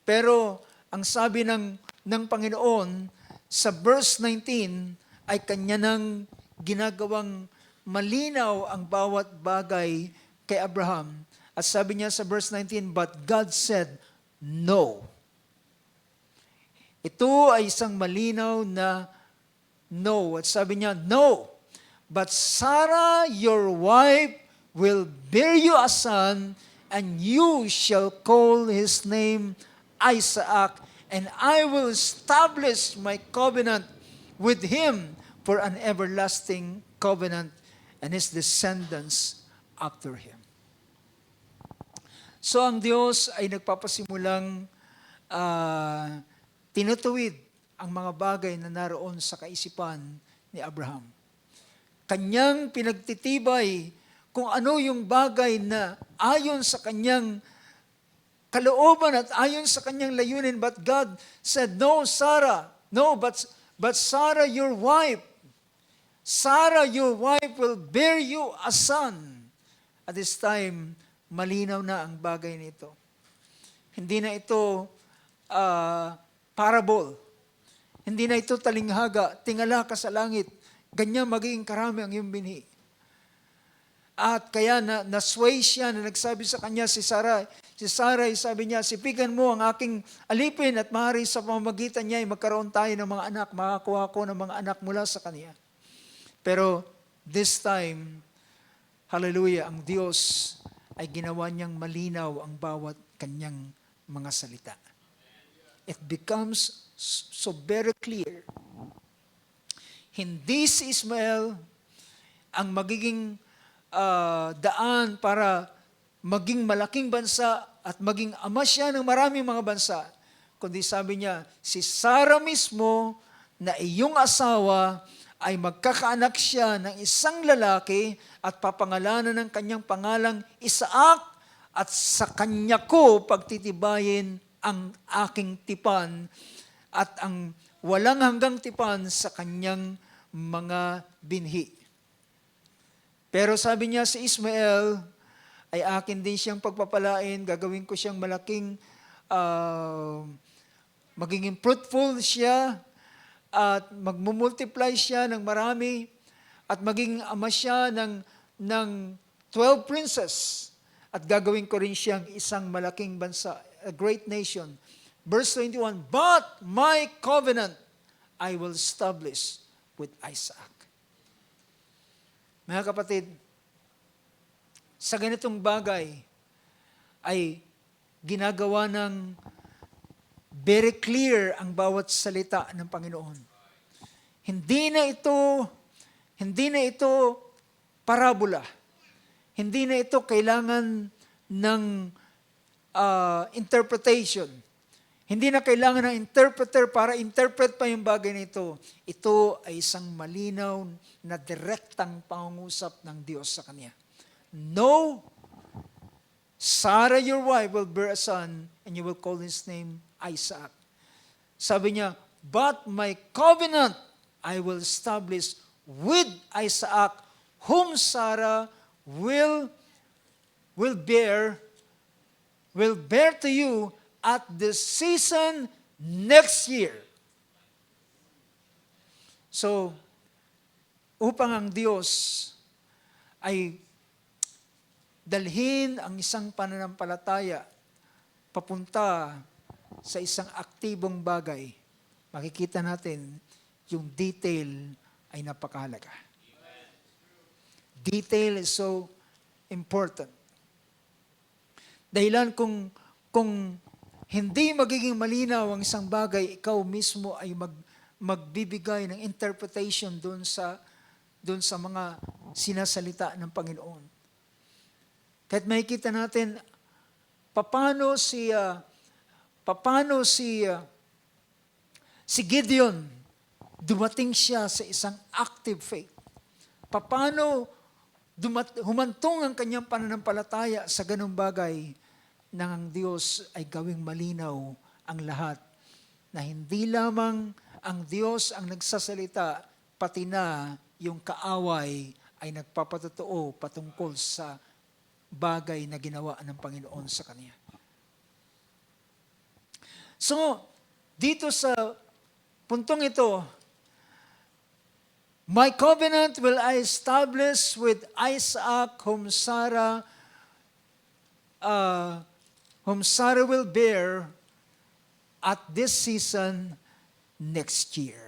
Pero ang sabi ng Panginoon sa verse 19 ay kanya nang ginagawang malinaw ang bawat bagay kay Abraham. At sabi niya sa verse 19, "But God said, no." Ito ay isang malinaw na no. At sabi niya, "No, but Sarah, your wife, will bear you a son, and you shall call his name Isaac, and I will establish my covenant with him for an everlasting covenant, and his descendants after him." So ang Diyos ay nagpapasimulang tinutuwid ang mga bagay na naroon sa kaisipan ni Abraham. Kanyang pinagtitibay kung ano yung bagay na ayon sa kanyang kalooban at ayon sa kanyang layunin. But God said, "No, Sarah. No, but Sarah, your wife. Sarah, your wife will bear you a son." At this time, malinaw na ang bagay nito. Hindi na ito parable. Hindi na ito talinghaga, tingala ka sa langit, ganyan magiging karami ang iyong binhi. At kaya nasway siya na nagsabi sa kanya si Sarai, sabi niya, sipigan mo ang aking alipin at maaari sa pamamagitan niya ay magkaroon tayo ng mga anak, makakuha ko ng mga anak mula sa kanya. Pero this time, hallelujah, ang Diyos ay ginawa niyang malinaw ang bawat kanyang mga salita. It becomes so very clear. Hindi si Ismael ang magiging daan para maging malaking bansa at maging ama siya ng maraming mga bansa. Kundi sabi niya, si Sarah mismo na iyong asawa ay magkakaanak siya ng isang lalaki at papangalanan ng kanyang pangalang Isaac at sa kanya ko pagtitibayin ang aking tipan at ang walang hanggang tipan sa kanyang mga binhi. Pero sabi niya si Ismael, ay akin din siyang pagpapalain, gagawin ko siyang malaking, magiging fruitful siya, at magmumultiply siya ng marami, at maging ama siya ng 12 princes, at gagawin ko rin siyang isang malaking bansa, a great nation. Verse 21, but my covenant I will establish with Isaac. Mga kapatid, sa ganitong bagay ay ginagawa ng very clear ang bawat salita ng Panginoon. Hindi na ito parabola. Hindi na ito kailangan ng interpretation. Hindi na kailangan ng interpreter para interpret pa yung bagay na ito. Ito ay isang malinaw na direktang pangungusap ng Diyos sa kanya. No, Sarah your wife will bear a son and you will call his name Isaac. Sabi niya, but my covenant I will establish with Isaac, whom Sarah will bear to you at the season next year. So, upang ang Diyos ay dalhin ang isang pananampalataya papunta sa isang aktibong bagay, makikita natin yung detail ay napakahalaga. Detail is so important. Dahilan kung hindi magiging malinaw ang isang bagay, ikaw mismo ay magbibigay ng interpretation doon sa mga sinasalita ng Panginoon. Kahit makikita natin paano si Gideon dumating siya sa isang active faith. Paano humantong ang kanyang pananampalataya sa ganung bagay nang ang Diyos ay gawing malinaw ang lahat na hindi lamang ang Diyos ang nagsasalita, pati na yung kaaway ay nagpapatotoo patungkol sa bagay na ginawa ng Panginoon sa kanya. So, dito sa puntong ito, my covenant will I establish with Isaac, whom Sarah will bear at this season next year.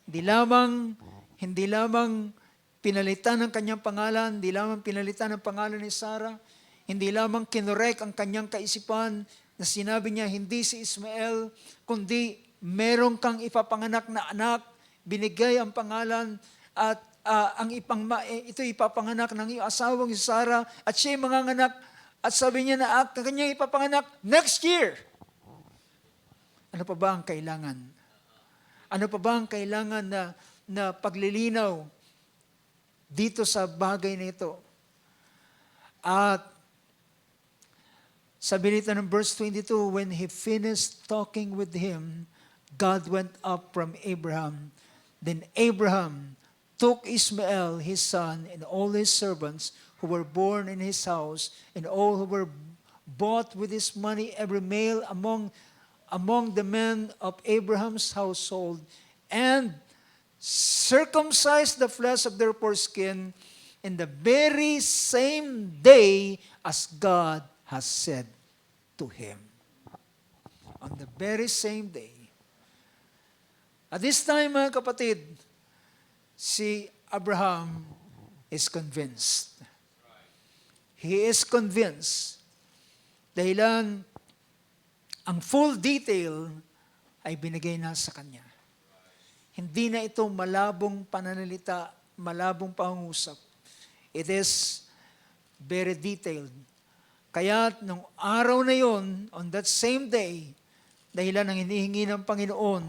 Hindi lamang pinalitan ng kanyang pangalan, hindi lamang pinalitan ng pangalan ni Sarah, hindi lamang kinorek ang kanyang kaisipan na sinabi niya hindi si Ismael, kundi meron kang ipapanganak na anak, binigay ang pangalan at ito ipapanganak ng iyong asawang si Sarah at siya manganganak at sabi niya na kanyang ipapanganak next year. Ano pa ba ang kailangan? Ano pa ba ang kailangan na paglilinaw dito sa bagay na ito? At sabi nito ng verse 22, when he finished talking with him, God went up from Abraham. Then Abraham took Ishmael, his son, and all his servants who were born in his house, and all who were bought with his money, every male among the men of Abraham's household, and circumcised the flesh of their foreskin in the very same day as God has said to him. On the very same day. At this time, mga kapatid, si Abraham is convinced. He is convinced. Dahilan, ang full detail ay binigay na sa kanya. Hindi na ito malabong pananalita, malabong pangusap. It is very detailed. Kaya nung araw na yon, on that same day, dahilan ang hinihingi ng Panginoon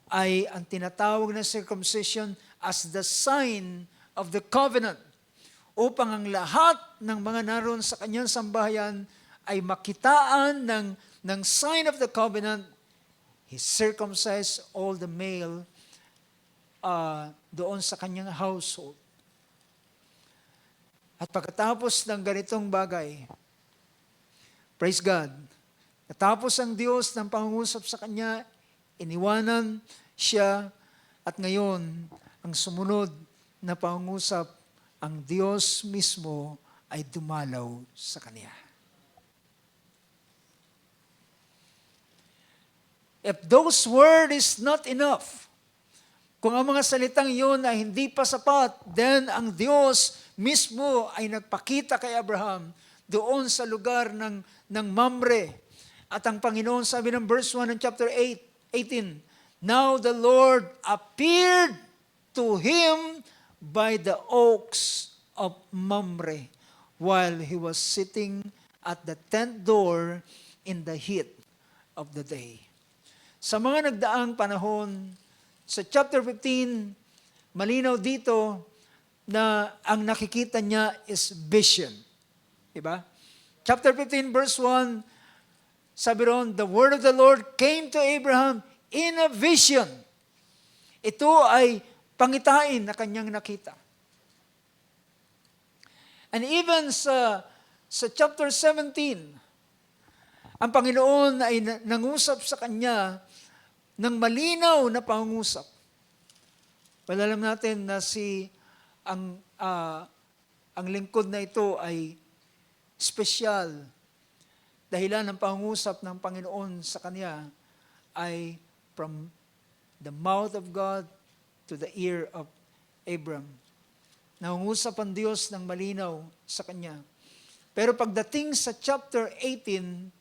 ay ang tinatawag na circumcision as the sign of the covenant, upang ang lahat ng mga naroon sa kanyang sambahayan ay makitaan ng sign of the covenant. He circumcised all the male doon sa kanyang household. At pagkatapos ng ganitong bagay, praise God, natapos ang Diyos ng pangungusap sa kanya, iniwanan siya, at ngayon, ang sumunod na pangungusap, ang Diyos mismo ay dumalaw sa kanya. If those words is not enough, kung ang mga salitang yun ay hindi pa sapat, then ang Diyos mismo ay nagpakita kay Abraham doon sa lugar ng Mamre. At ang Panginoon, sabi ng verse 1 ng chapter 18, now the Lord appeared to him by the oaks of Mamre while he was sitting at the tent door in the heat of the day. Sa mga nagdaang panahon, sa chapter 15, malinaw dito na ang nakikita niya is vision. Diba? Chapter 15 verse 1, sabi ron, the word of the Lord came to Abraham in a vision. Ito ay pangitain na kanyang nakita. And even sa chapter 17, ang Panginoon ay nangusap sa kanya ng malinaw na pangungusap. Well, alam natin na ang lingkod na ito ay espesyal. Dahilan ng pangungusap ng Panginoon sa kanya ay from the mouth of God to the ear of Abram. Nangungusap ang Diyos ng malinaw sa kanya. Pero pagdating sa chapter 18,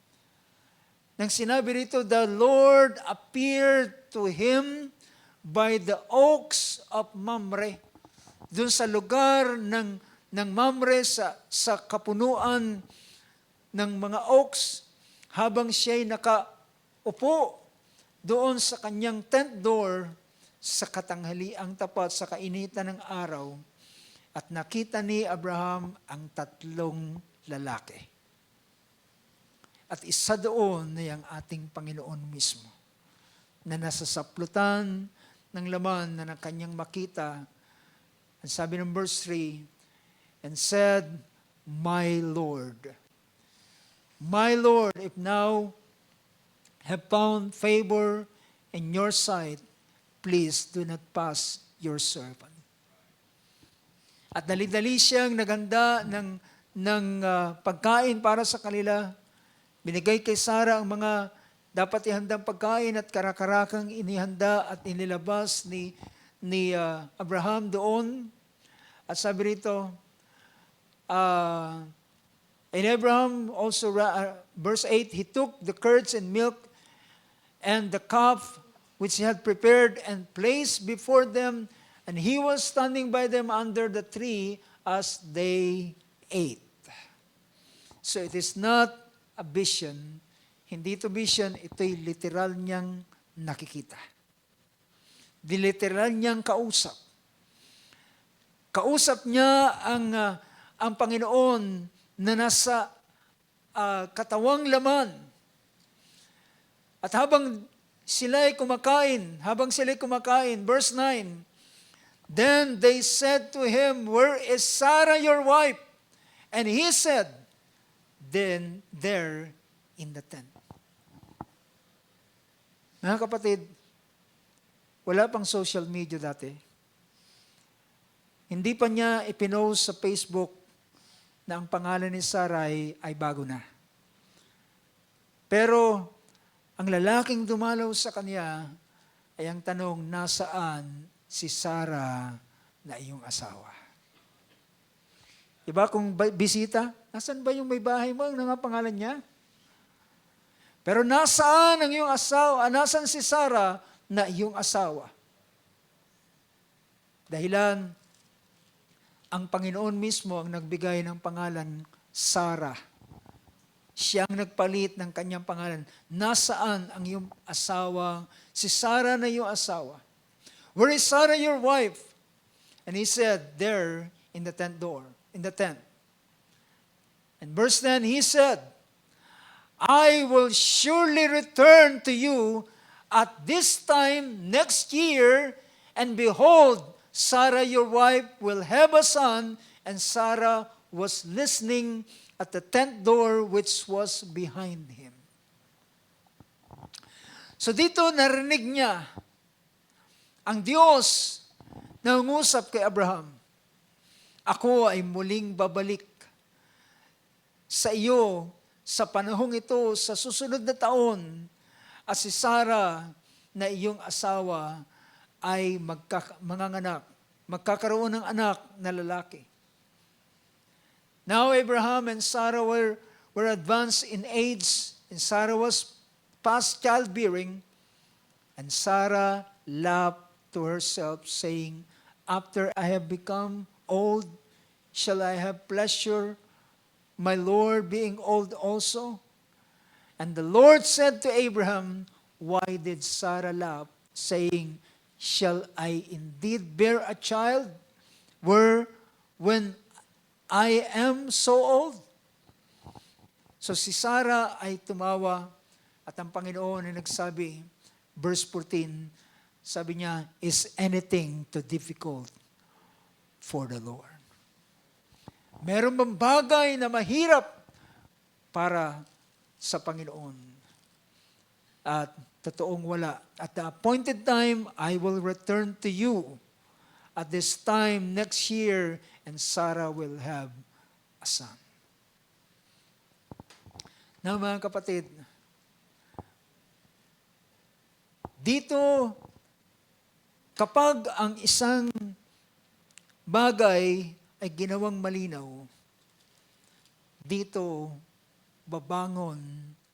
nang sinabi rito, the Lord appeared to him by the oaks of Mamre. Doon sa lugar ng Mamre, sa kapunuan ng mga oaks, habang siya'y nakaupo doon sa kanyang tent door sa katanghaliang tapat sa kainitan ng araw, at nakita ni Abraham ang tatlong lalaki. At isa doon na yung ating Panginoon mismo, na nasa saplutan ng laman na ng kanyang makita. Ang sabi ng verse 3, and said, my Lord, if now have found favor in your sight, please do not pass your servant. At dali-dali siyang naghanda ng pagkain para sa kanila. Binigay kay Sarah ang mga dapat ihandang pagkain at karakarakang inihanda at inilabas ni Abraham doon. At sabi rito, and Abraham also, verse 8, he took the curds and milk and the calf which he had prepared and placed before them, and he was standing by them under the tree as they ate. So it is not a vision. Hindi ito vision, ito'y literal niyang nakikita. Literal niyang kausap. Kausap niya ang Panginoon na nasa katawang laman. At habang sila'y kumakain, verse 9, then they said to him, where is Sarah your wife? And he said, then there in the tent. Mga kapatid, wala pang social media dati. Hindi pa niya ipinost sa Facebook na ang pangalan ni Sarai ay bago na. Pero ang lalaking dumalaw sa kanya ay ang tanong, nasaan si Sarah na iyong asawa? Diba kung bisita, nasaan ba yung may bahay mo? Ano nga pangalan niya? Pero nasaan ang iyong asawa? Nasaan si Sarah na iyong asawa? Dahilan, ang Panginoon mismo ang nagbigay ng pangalan Sarah. Siya ang nagpalit ng kanyang pangalan. Nasaan ang iyong asawa? Si Sarah na iyong asawa. Where is Sarah your wife? And he said, there in the tent door, in the tent. And verse 10, he said, I will surely return to you at this time next year, and behold, Sarah your wife will have a son. And Sarah was listening at the tent door which was behind him. So dito narinig niya ang Diyos na umusap kay Abraham. Ako ay muling babalik sa iyo sa panahong ito, sa susunod na taon, at si Sarah na iyong asawa ay manganganak, magkakaroon ng anak na lalaki. Now Abraham and Sarah were advanced in age, and Sarah was past childbearing, and Sarah laughed to herself, saying, after I have become old, shall I have pleasure, my Lord being old also? And the Lord said to Abraham, why did Sarah laugh, saying, shall I indeed bear a child when I am so old? So si Sarah ay tumawa at ang Panginoon ay nagsabi, verse 14, sabi niya, is anything too difficult for the Lord? Meron bang bagay na mahirap para sa Panginoon? At totoong wala. At the appointed time, I will return to you at this time next year, and Sarah will have a son. Now mga kapatid, dito, kapag ang isang bagay ay ginawang malinaw, dito babangon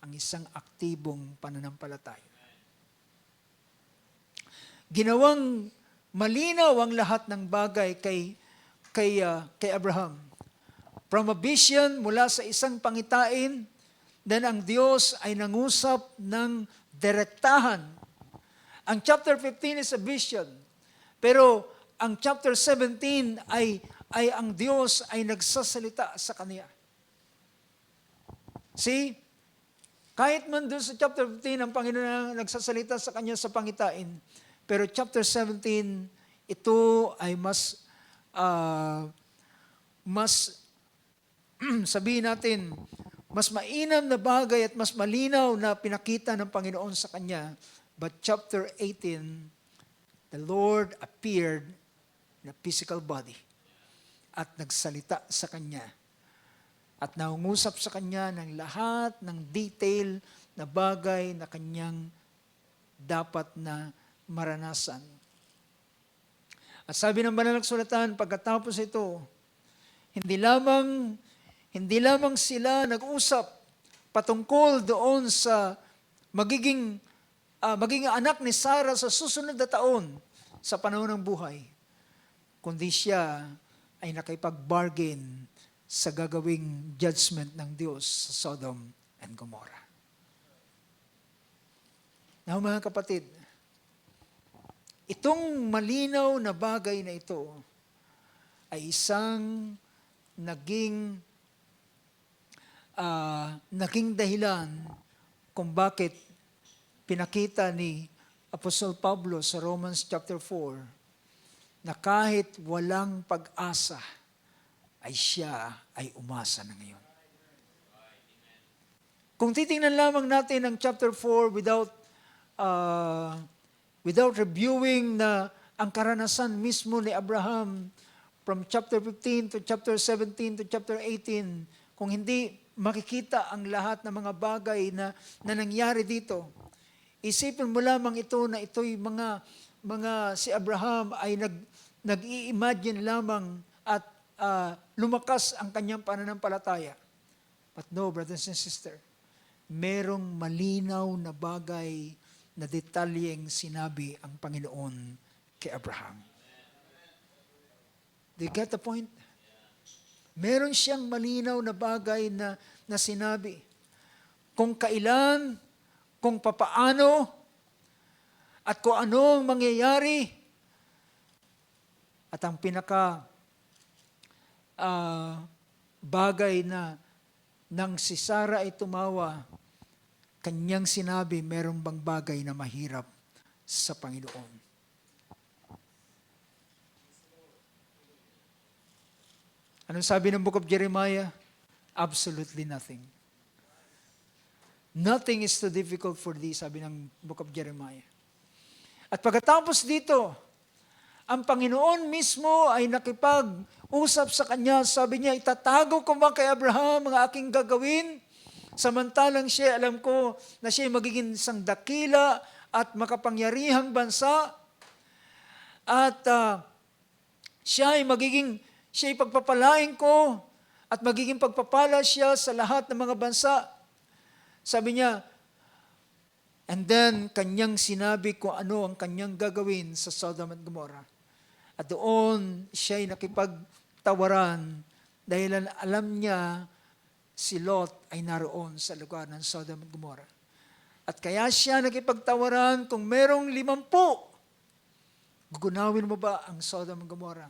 ang isang aktibong pananampalataya. Ginawang malinaw ang lahat ng bagay kay Abraham. From a vision mula sa isang pangitain, then ang Diyos ay nangusap ng direktahan. Ang chapter 15 is a vision, pero ang chapter 17 ay ang Diyos ay nagsasalita sa kanya. See, kahit man doon sa chapter 15, ang Panginoon nagsasalita sa kanya sa pangitain, pero chapter 17, ito ay mas sabihin natin, mas mainam na bagay at mas malinaw na pinakita ng Panginoon sa kanya. But chapter 18, the Lord appeared in a physical body at nagsalita sa kanya. At naungusap sa kanya ng lahat ng detail na bagay na kanyang dapat na maranasan. At sabi ng Banal na Kasulatan, pagkatapos ito, hindi lamang sila nag-usap patungkol doon sa magiging anak ni Sarah sa susunod na taon sa panahon ng buhay, kundi siya ay nakipag-bargain sa gagawing judgment ng Diyos sa Sodom and Gomorrah. Now mga kapatid, itong malinaw na bagay na ito ay isang naging dahilan kung bakit pinakita ni Apostol Pablo sa Romans chapter 4 na kahit walang pag-asa ay siya ay umasa na ngayon. Kung titingnan lamang natin ang chapter 4 without reviewing na ang karanasan mismo ni Abraham from chapter 15 to chapter 17 to chapter 18, kung hindi makikita ang lahat ng mga bagay na nangyari dito, isipin mo lamang ito na ito'y mga si Abraham ay nag-i-imagine lamang at lumakas ang kanyang pananampalataya. But no, brothers and sisters, merong malinaw na bagay na detalyeng sinabi ang Panginoon kay Abraham. Do you get the point? Meron siyang malinaw na bagay na sinabi. Kung kailan, kung papaano, at kung anong mangyayari. At ang pinaka bagay na nang si Sarah ay tumawa, kanyang sinabi, merong bang bagay na mahirap sa Panginoon. Anong sabi ng Book of Jeremiah? Absolutely nothing. Nothing is too difficult for thee, sabi ng Book of Jeremiah. At pagkatapos dito, ang Panginoon mismo ay nakipag-usap sa kanya. Sabi niya, itatago ko ba kay Abraham ang aking gagawin? Samantalang siya, alam ko na siya ay magiging isang dakila at makapangyarihang bansa. At siya ay pagpapalain ko at magiging pagpapala siya sa lahat ng mga bansa. Sabi niya, and then kanyang sinabi kung ano ang kanyang gagawin sa Sodom at Gomorrah. At doon siya ay nakipagtawaran dahil alam niya si Lot ay naroon sa lugar ng Sodom at Gomorrah. At kaya siya nakipagtawaran kung merong 50, gugunawin mo ba ang Sodom at Gomorrah?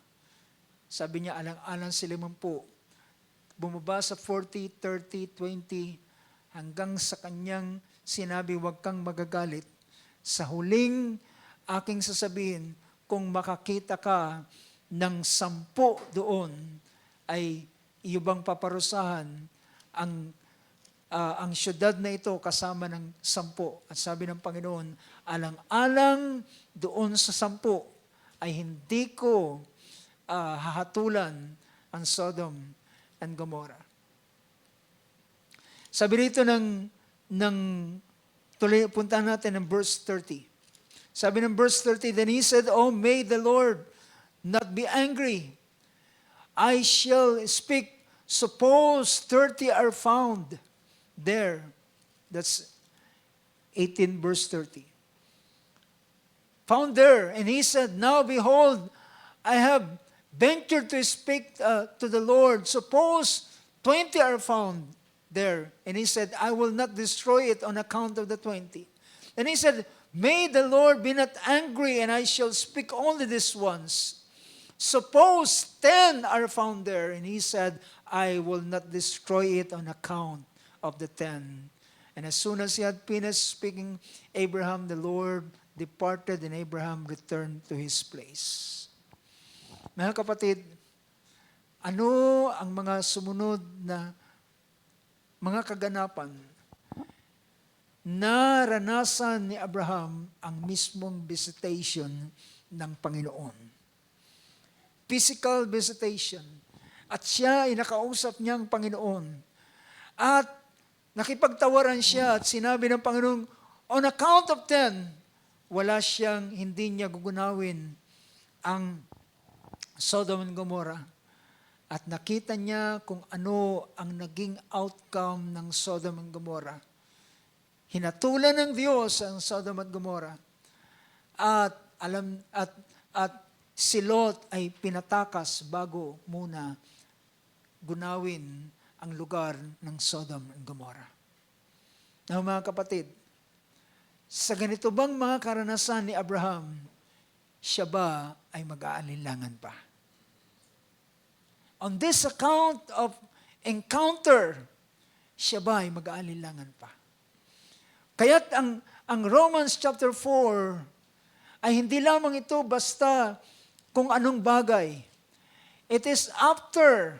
Sabi niya, alang-alang si 50. Bumaba sa 40, 30, 20, hanggang sa kanyang sinabi, huwag kang magagalit. Sa huling aking sasabihin, kung makakita ka ng 10 doon, ay iyo bang paparusahan ang syudad na ito kasama ng 10? At sabi ng Panginoon, alang-alang doon sa 10 ay hindi ko hahatulan ang Sodom and Gomorrah. Sabi rito puntahan natin ng verse 30. Sabi ng verse 30, then he said, oh, may the Lord not be angry. I shall speak. Suppose 30 are found there. That's 18 verse 30. Found there. And he said, now behold, I have ventured to speak to the Lord. Suppose 20 are found there. And he said, I will not destroy it on account of the 20. And he said, may the Lord be not angry, and I shall speak only this once. Suppose 10 are found there. And he said, I will not destroy it on account of the 10. And as soon as he had finished speaking, Abraham, the Lord departed, and Abraham returned to his place. Mga kapatid, ano ang mga sumunod na mga kaganapan? Naranasan ni Abraham ang mismong visitation ng Panginoon. Physical visitation. At siya ay nakausap niya ang Panginoon. At nakipagtawaran siya at sinabi ng Panginoon, on account of 10, hindi niya gugunawin ang Sodom and Gomorrah. At nakita niya kung ano ang naging outcome ng Sodom and Gomorrah. Hinatulan ng Diyos ang Sodom at Gomorrah. At si Lot ay pinatakas bago muna gunawin ang lugar ng Sodom and Gomorrah. Now, mga kapatid, sa ganito bang mga karanasan ni Abraham, siya ba ay mag-aalinlangan pa? On this account of encounter, siya ba ay mag-aalinlangan pa? Kaya't ang Romans chapter 4 ay hindi lamang ito basta kung anong bagay. It is after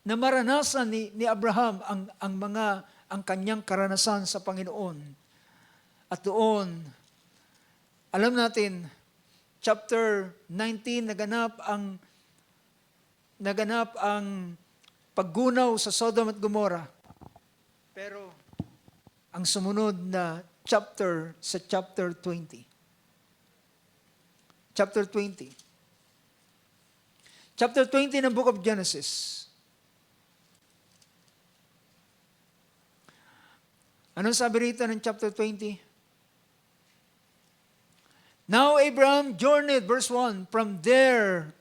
na maranasan ni Abraham ang kanyang karanasan sa Panginoon. At doon, alam natin chapter 19, naganap ang paggunaw sa Sodom at Gomorrah. Pero ang sumunod na chapter sa chapter 20. Chapter 20. Chapter 20 ng Book of Genesis. Anong sabi rito ng chapter 20? Now Abraham journeyed, verse 1, from there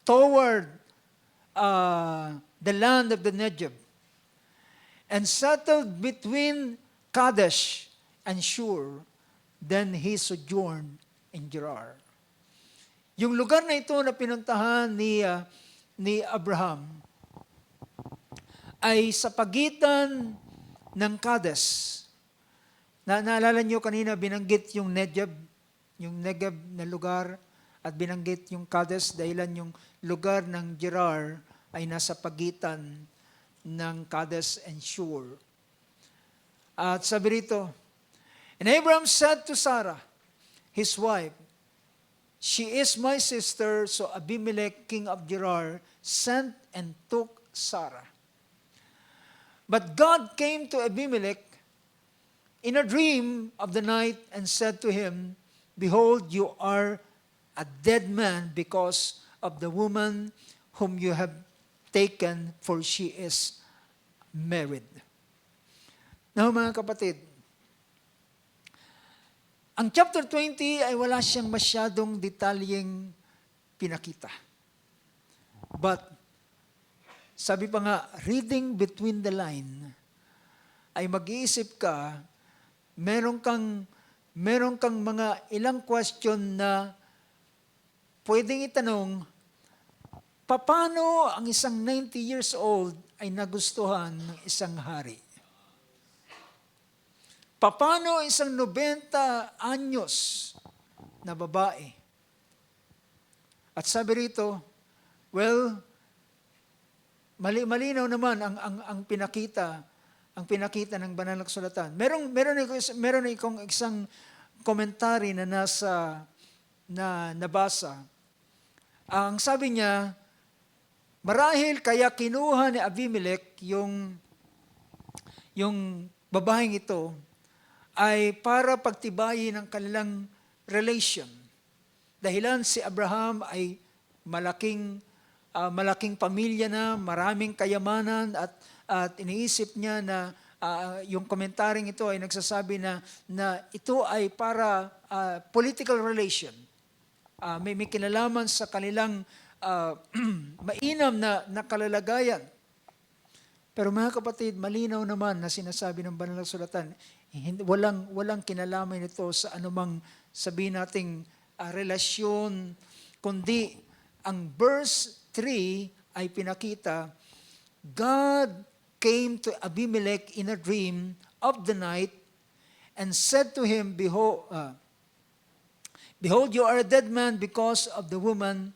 toward the land of the Negev, and settled between Kadesh and Shur. Then he sojourned in Gerar. Yung lugar na ito na pinuntahan ni Abraham ay sa pagitan ng Kadesh. Naalala niyo kanina binanggit yung Negev na lugar, at binanggit yung Kadesh dahilan yung lugar ng Gerar ay nasa pagitan ng Kadesh and Shur. At sabi rito, and Abraham said to Sarah, his wife, she is my sister. So Abimelech, king of Gerar, sent and took Sarah. But God came to Abimelech in a dream of the night and said to him, behold, you are a dead man because of the woman whom you have taken, for she is married. Now mga kapatid, ang chapter 20 ay wala siyang masyadong detalyeng pinakita. But, sabi pa nga, reading between the line, ay mag-iisip ka, meron kang mga ilang question na pwedeng itanong, paano ang isang 90 years old ay nagustuhan ng isang hari? Paano isang 90 anyos na babae? At sabi rito, well, malinaw naman ang pinakita ng banal na kasulatan. Meron akong isang komentary na nabasa. Ang sabi niya, marahil kaya kinuha ni Abimelech yung babaeng ito ay para pagtibayin ang kanilang relation. Dahilan si Abraham ay malaking pamilya na, maraming kayamanan, at iniisip niya na yung komentaryong ito ay nagsasabi na ito ay para political relation. May kinalaman sa kanilang mainam na kalalagayan. Pero mga kapatid, malinaw naman na sinasabi ng banal na kasulatan, walang kinalaman ito sa anumang sabihin nating relasyon, kundi ang verse 3 ay pinakita, God came to Abimelech in a dream of the night and said to him, behold, you are a dead man because of the woman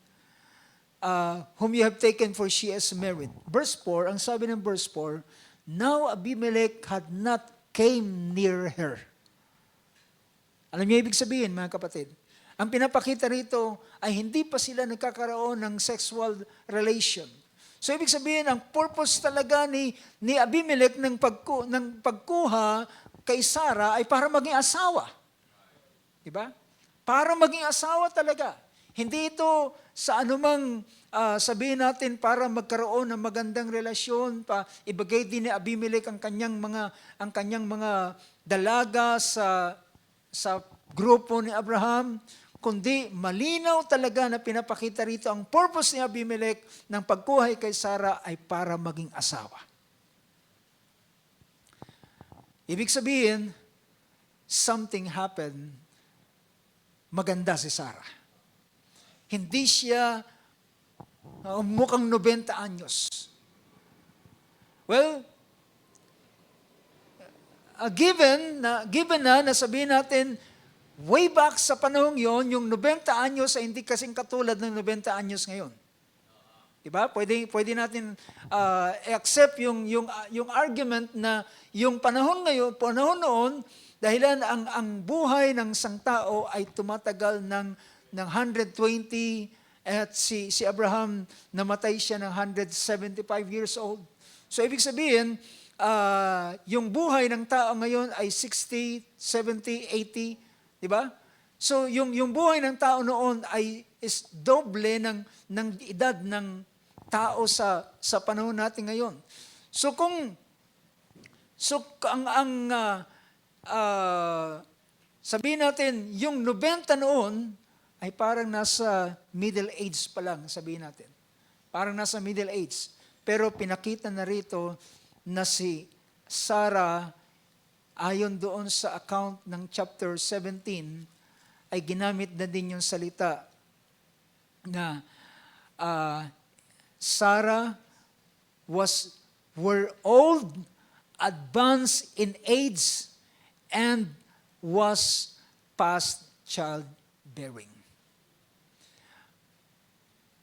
whom you have taken, for she is married. Verse 4, ang sabi ng verse 4, now Abimelech had not came near her. Alam niyo ibig sabihin, mga kapatid? Ang pinapakita rito ay hindi pa sila nagkakaroon ng sexual relation. So ibig sabihin, ang purpose talaga ni Abimelech ng pagkuha kay Sarah ay para maging asawa. Diba? Para maging asawa talaga. Hindi ito sa anumang sabihin natin para magkaroon ng magandang relasyon, ibigay din ni Abimelech ang kanyang mga dalaga sa grupo ni Abraham, kundi malinaw talaga na pinapakita rito ang purpose ni Abimelech ng pagkuha kay Sarah ay para maging asawa. Ibig sabihin, something happened, maganda si Sarah. Hindi siya mukhang 90 anyos. Well, given na sabihin natin, way back sa panahong yon, yung 90 anyos ay hindi kasing katulad ng 90 anyos ngayon. Diba? Pwede natin accept yung argument na yung panahon noon, dahilan ang buhay ng isang tao ay tumatagal ng ng 120 at si Abraham namatay siya ng 175 years old. So ibig sabihin, yung buhay ng tao ngayon ay 60, 70, 80, di ba? So yung buhay ng tao noon is doble ng edad ng tao sa panahon natin ngayon. So sabihin natin, yung 90 noon ay parang nasa middle age pa lang, sabihin natin. Parang nasa middle age. Pero pinakita na rito na si Sarah, ayon doon sa account ng chapter 17, ay ginamit na din yung salita na Sarah were old, advanced in age, and was past childbearing.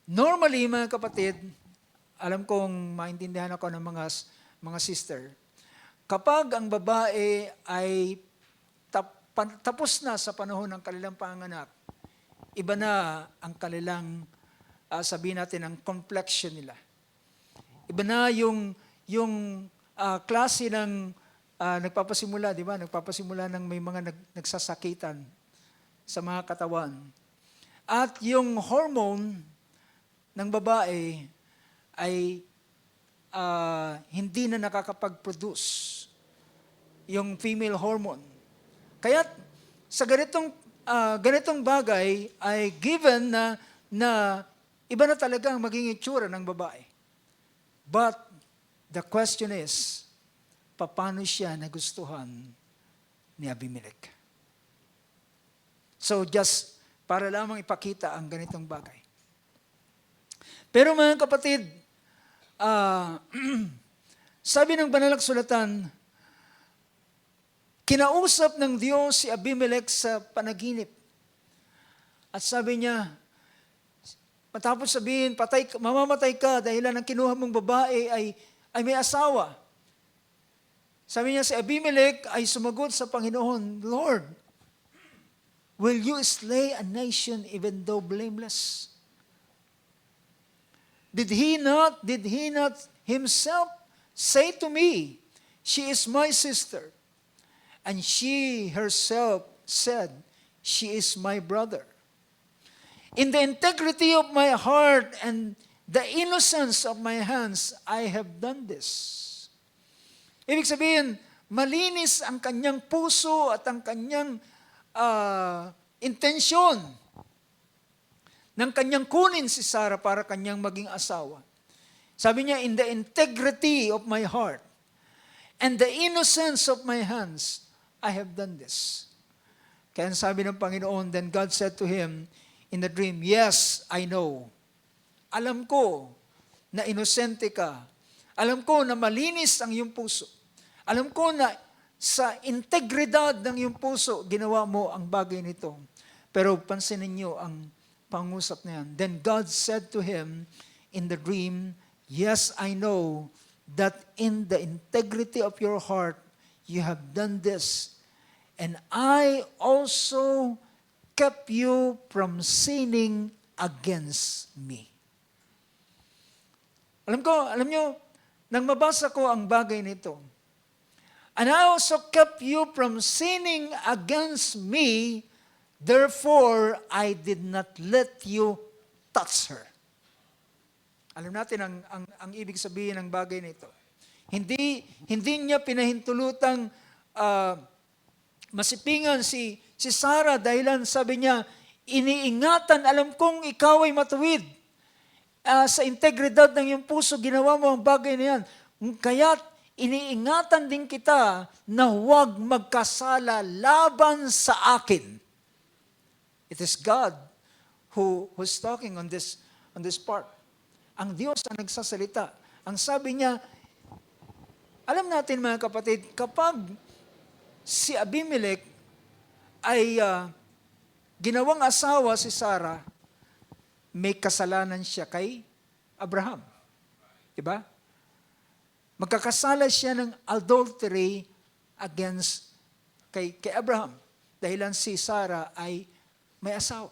Normally, mga kapatid, alam kong maintindihan ako ng mga sister, kapag ang babae ay tapos na sa panahon ng kanilang panganak, iba na ang kanilang, sabihin natin, ang complexion nila. Iba na yung klase ng nagpapasimula, di ba? Nagpapasimula ng may mga nagsasakitan sa mga katawan. At yung hormone ng babae ay hindi na nakakapag-produce yung female hormone. Kaya sa ganitong bagay ay given na iba na talaga ang maging itsura ng babae. But the question is, paano siya nagustuhan ni Abimelech? So just para lamang ipakita ang ganitong bagay. Pero mga kapatid, sabi ng banal na kasulatan, kinausap ng Diyos si Abimelech sa panaginip. At sabi niya, matapos sabihin, mamamatay ka dahil ang kinuha mong babae ay may asawa. Sabi niya, si Abimelech ay sumagot sa Panginoon, Lord, will you slay a nation even though blameless? Did he not himself say to me, she is my sister? And she herself said, she is my brother. In the integrity of my heart and the innocence of my hands, I have done this. Ibig sabihin, malinis ang kanyang puso at ang kanyang intensyon ng kanyang kunin si Sarah para kanyang maging asawa. Sabi niya, in the integrity of my heart and the innocence of my hands, I have done this. Kaya sabi ng Panginoon, then God said to him in the dream, yes, I know. Alam ko na inosente ka. Alam ko na malinis ang iyong puso. Alam ko na sa integridad ng iyong puso, ginawa mo ang bagay nito. Pero pansinin niyo ang pangusap na yan. Then God said to him in the dream, yes, I know that in the integrity of your heart, you have done this. And I also kept you from sinning against me. Alam nyo, nang mabasa ko ang bagay nito, and I also kept you from sinning against me, therefore I did not let you touch her. Alam natin ang ibig sabihin ng bagay nito. Hindi niya pinahintulutang masipingan si Sarah dahilan sabi niya, iniingatan, alam kong ikaw ay matuwid. Sa integridad ng iyong puso, ginawa mo ang bagay na yan. Kaya't iniingatan din kita na huwag magkasala laban sa akin. It is God who's talking on this part. Ang Diyos ang nagsasalita. Ang sabi niya, alam natin mga kapatid, kapag si Abimelech ay ginawang asawa si Sarah, may kasalanan siya kay Abraham. Diba? Magkakasala siya ng adultery against kay Abraham. Dahilan si Sarah ay may asawa.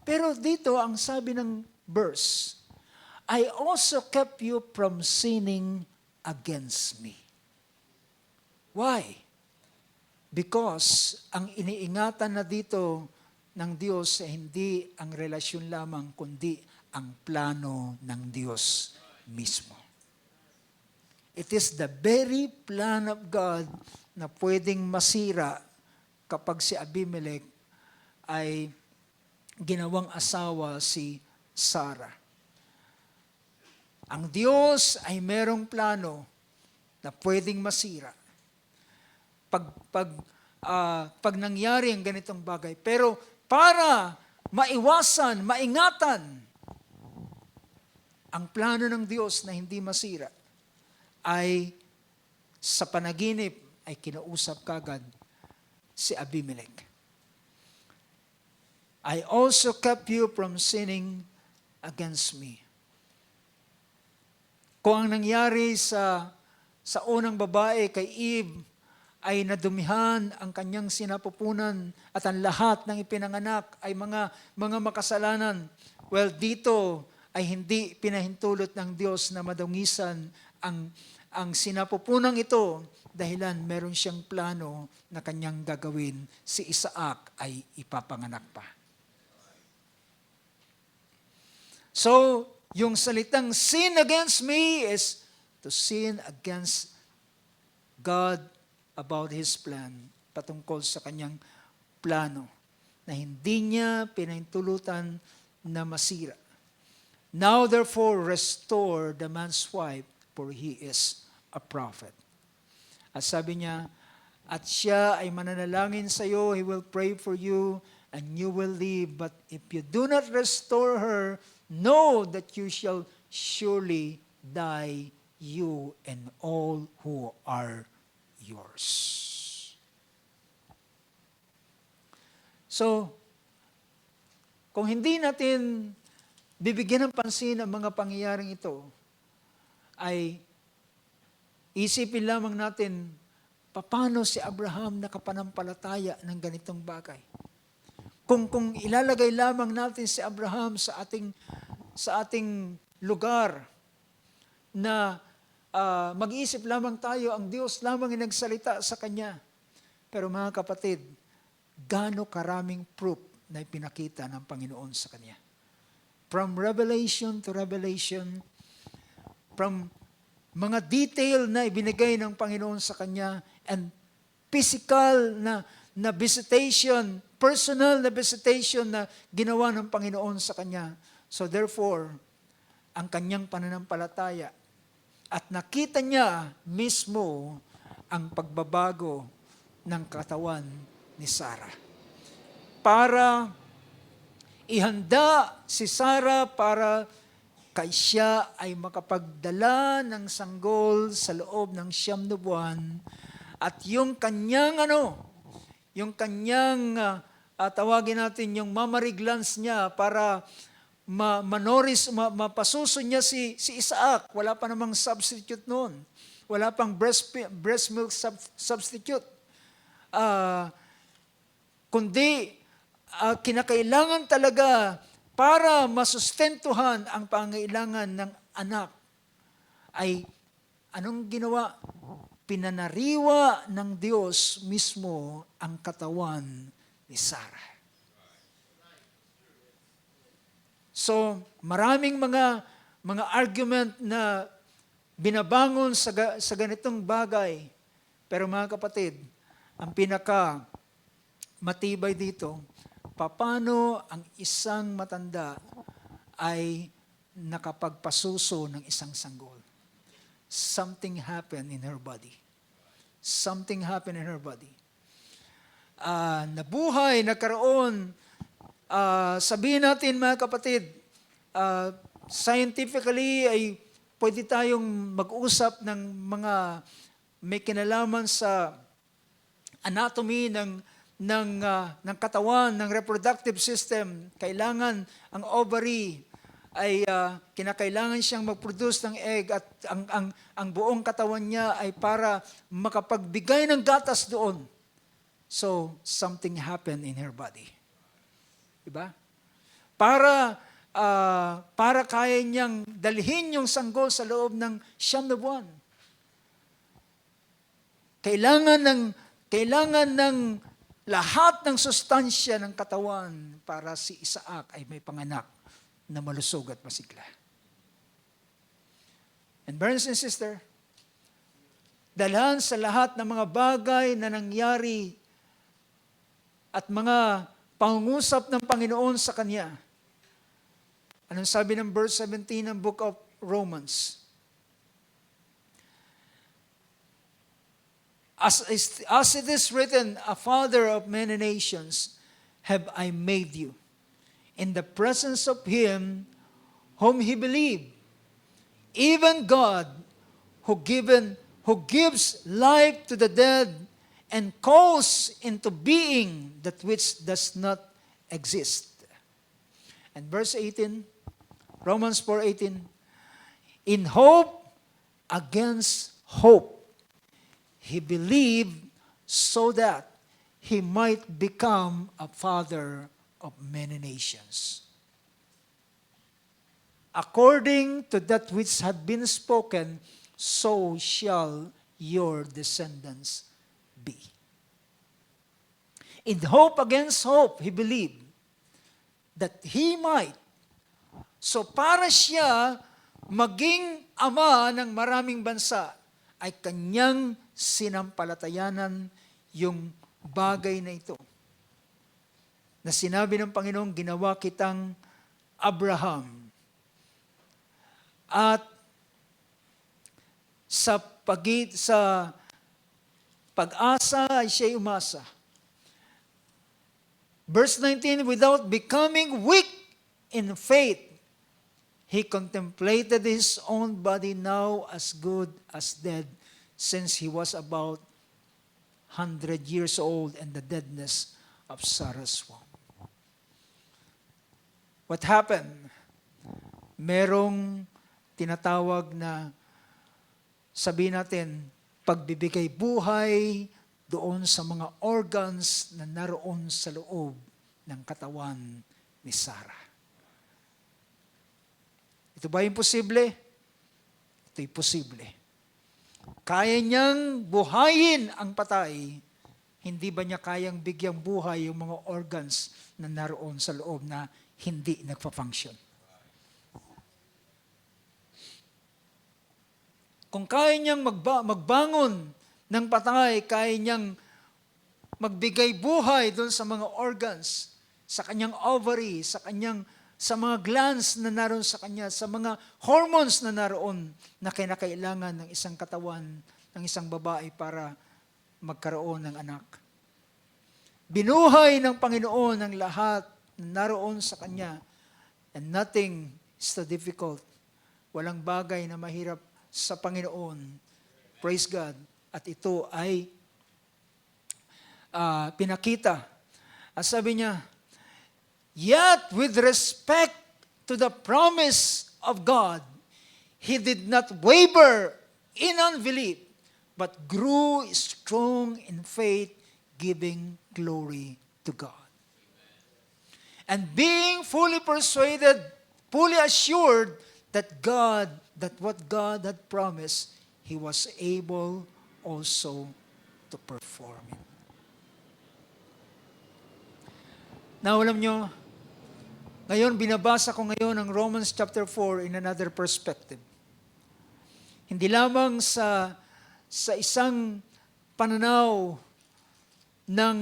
Pero dito, ang sabi ng verse, I also kept you from sinning against me. Why? Because ang iniingatan na dito ng Diyos ay hindi ang relasyon lamang, kundi ang plano ng Diyos mismo. It is the very plan of God na pwedeng masira kapag si Abimelech ay ginawang asawa si Sarah. Ang Diyos ay merong plano na pwedeng masira pag nangyari ang ganitong bagay. Pero para maiwasan, maingatan ang plano ng Diyos na hindi masira, ay sa panaginip ay kinausap kagad si Abimelech. I also kept you from sinning against me. Kung ang nangyari sa unang babae kay Eve ay nadumihan ang kanyang sinapupunan at ang lahat ng ipinanganak ay mga makasalanan, well, dito ay hindi pinahintulot ng Diyos na madungisan ang sinapupunan ito dahilan meron siyang plano na kanyang gagawin, si Isaac ay ipapanganak pa. So, yung salitang sin against me is to sin against God about His plan, patungkol sa kanyang plano na hindi niya pinahintulutan na masira. Now therefore restore the man's wife, for he is a prophet. At sabi niya, at siya ay mananalangin sa iyo, he will pray for you, and you will live. But if you do not restore her, know that you shall surely die, you and all who are yours. So, kung hindi natin bibigyan ng pansin ang mga pangyayaring ito, ay isipin lamang natin, paano si Abraham nakapanampalataya ng ganitong bagay? Kung ilalagay lamang natin si Abraham sa ating lugar na mag-iisip lamang tayo, ang Diyos lamang ang nagsalita sa kanya. Pero mga kapatid, gaano karaming proof na ipinakita ng Panginoon sa kanya. From revelation to revelation, from mga detail na ibinigay ng Panginoon sa kanya, and physical na visitation, personal na visitation na ginawa ng Panginoon sa kanya. So therefore, ang kanyang pananampalataya, at nakita niya mismo ang pagbabago ng katawan ni Sarah. Para ihanda si Sarah para kay siya ay makapagdala ng sanggol sa loob ng 9 na buwan, at yung kanyang tawagin natin yung mammary glands niya para mapasuso niya si Isaac. Wala pa namang substitute noon. Wala pang breast milk substitute. Kundi kinakailangan talaga para masustentuhan ang pangailangan ng anak, ay anong ginawa? Pinanariwa ng Diyos mismo ang katawan ni Sarah. So, maraming mga argument na binabangon sa ganitong bagay. Pero mga kapatid, ang pinaka matibay dito, paano ang isang matanda ay nakapagpasuso ng isang sanggol? Something happened in her body. Something happened in her body. Nabuhay, nagkaroon. Sabihin natin mga kapatid, scientifically ay pwede tayong mag-usap ng mga may kinalaman sa anatomy ng katawan, ng reproductive system. Kailangan ang ovary ay kinakailangan siyang mag-produce ng egg, at ang buong katawan niya ay para makapagbigay ng gatas doon. So, something happened in her body. Diba? para kaya niyang dalhin yung sanggol sa loob ng 9 na buwan. Kailangan ng lahat ng sustansya ng katawan para si Isaac ay may panganak na malusog at masigla. And brothers and sisters, dalhan sa lahat ng mga bagay na nangyari at mga pangungusap ng Panginoon sa kanya. Anong sabi ng verse 17 ng book of Romans? As it is written, a father of many nations have I made you, in the presence of him whom he believed, even God who gives life to the dead and calls into being that which does not exist. And verse 18, Romans 4:18, in hope against hope, he believed so that he might become a father of many nations. According to that which had been spoken, so shall your descendants be. In hope against hope, he believed that he might. So para siya maging ama ng maraming bansa, ay kanyang sinampalatayanan yung bagay na ito. Na sinabi ng Panginoon, ginawa kitang Abraham. At sa pag-asa ay siya'y umasa. Verse 19, without becoming weak in faith, he contemplated his own body now as good as dead, since he was about 100 years old and the deadness of Sarah's womb. What happened? Merong tinatawag na, sabihin natin, pagbibigay buhay doon sa mga organs na naroon sa loob ng katawan ni Sarah. Ito ba imposible? Ito'y posible. Kaya niyang buhayin ang patay, hindi ba niya kayang bigyang buhay yung mga organs na naroon sa loob na hindi nagpa-function? Kung kaya niyang magbangon ng patay, kaya niyang magbigay buhay doon sa mga organs, sa kanyang ovary, sa mga glands na naroon sa kanya, sa mga hormones na naroon na kinakailangan ng isang katawan, ng isang babae para magkaroon ng anak. Binuhay ng Panginoon ang lahat na naroon sa kanya, and nothing is too difficult. Walang bagay na mahirap sa Panginoon. Praise God. At ito ay pinakita. At sabi niya, yet with respect to the promise of God, he did not waver in unbelief, but grew strong in faith, giving glory to God. And being fully persuaded, fully assured that what God had promised, he was able also to perform it. Now, alam nyo, ngayon, binabasa ko ngayon ang Romans chapter 4 in another perspective. Hindi lamang sa isang pananaw ng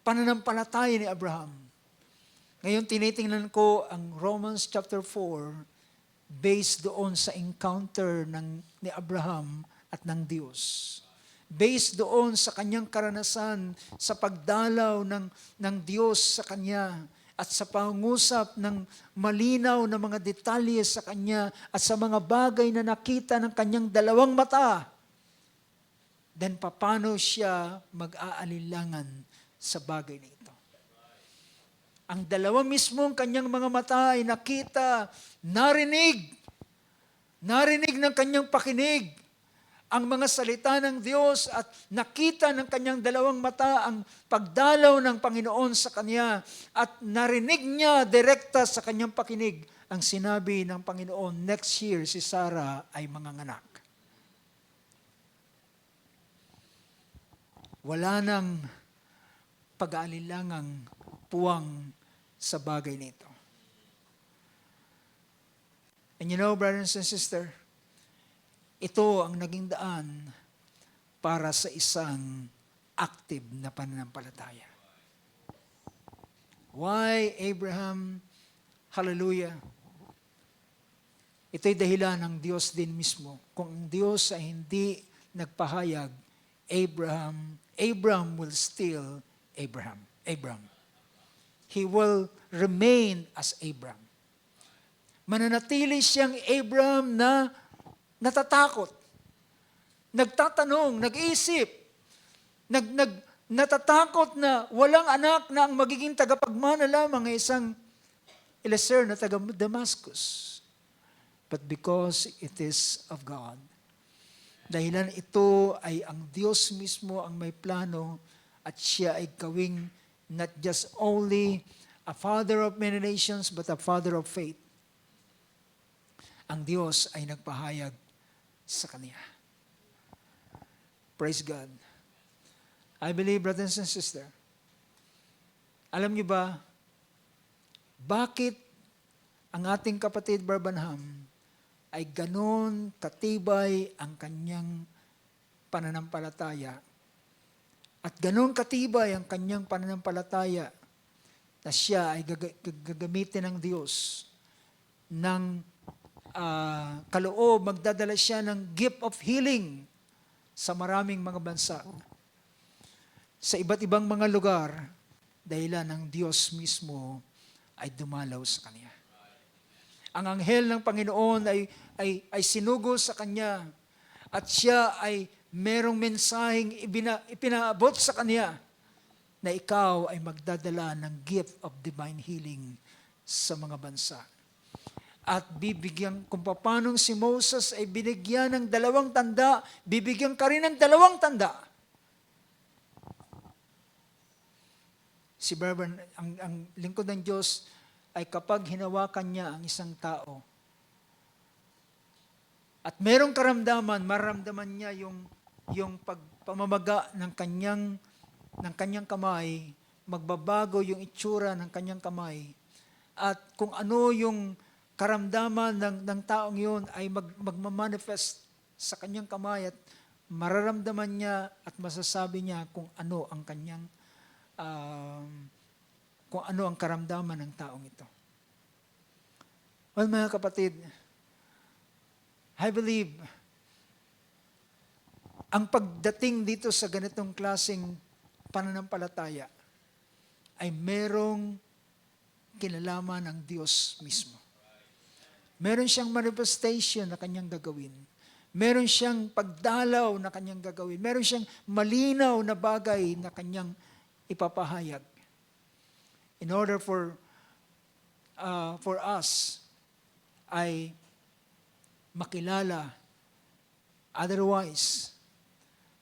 pananampalataya ni Abraham. Ngayon, tinitingnan ko ang Romans chapter 4 based doon sa encounter ni Abraham at ng Diyos. Based doon sa kanyang karanasan, sa pagdalaw ng Diyos sa kanya, at sa pangusap ng malinaw na mga detalye sa kanya, at sa mga bagay na nakita ng kanyang dalawang mata, then paano siya mag-aalilangan sa bagay na ito. Ang dalawa mismong kanyang mga mata ay nakita, narinig ng kanyang pakinig, ang mga salita ng Diyos at nakita ng kanyang dalawang mata ang pagdalaw ng Panginoon sa kanya at narinig niya direkta sa kanyang pakinig ang sinabi ng Panginoon, next year si Sarah ay manganganak. Wala nang pag-aalilangang puwang sa bagay nito. And you know, brothers and sisters, ito ang naging daan para sa isang active na pananampalataya. Why Abraham? Hallelujah. Ito'y dahilan ng Diyos din mismo. Kung ang Diyos ay hindi nagpahayag, Abraham will still Abram. He will remain as Abram. Mananatili siyang Abram na natatakot, nagtatanong, nag-iisip, natatakot na walang anak na ang magiging tagapagmana lamang ay isang Eliezer na taga Damascus. But because it is of God. Dahilan ito ay ang Diyos mismo ang may plano at siya ay gawing not just only a father of many nations but a father of faith. Ang Diyos ay nagpahayag sa kanya. Praise God. I believe, brothers and sisters, alam niyo ba, bakit ang ating kapatid Barbanham ay ganon katibay ang kanyang pananampalataya at ganon katibay ang kanyang pananampalataya na siya ay gagamitin ng Diyos ng kaloob, magdadala siya ng gift of healing sa maraming mga bansa. Sa iba't ibang mga lugar, dahilan ng Diyos mismo ay dumalaw sa kanya. Ang anghel ng Panginoon ay sinugo sa kanya at siya ay merong mensaheng ipinaabot sa kanya na ikaw ay magdadala ng gift of divine healing sa mga bansa. At bibigyan, kung paanong si Moses ay binigyan ng 2 tanda, bibigyan ka rin ng 2 tanda. Si Barban, ang lingkod ng Diyos ay kapag hinawakan niya ang isang tao at merong karamdaman, maramdaman niya yung pamamaga ng kanyang kamay, magbabago yung itsura ng kanyang kamay. At kung ano yung karamdaman ng taong yun ay magmamanifest sa kanyang kamay at mararamdaman niya at masasabi niya kung ano ang kanyang kung ano ang karamdaman ng taong ito. Well, mga kapatid, I believe ang pagdating dito sa ganitong klaseng pananampalataya ay merong kinalaman ng Diyos mismo. Meron siyang manifestation na kanyang gagawin. Meron siyang pagdalaw na kanyang gagawin. Meron siyang malinaw na bagay na kanyang ipapahayag. In order for us ay makilala. Otherwise,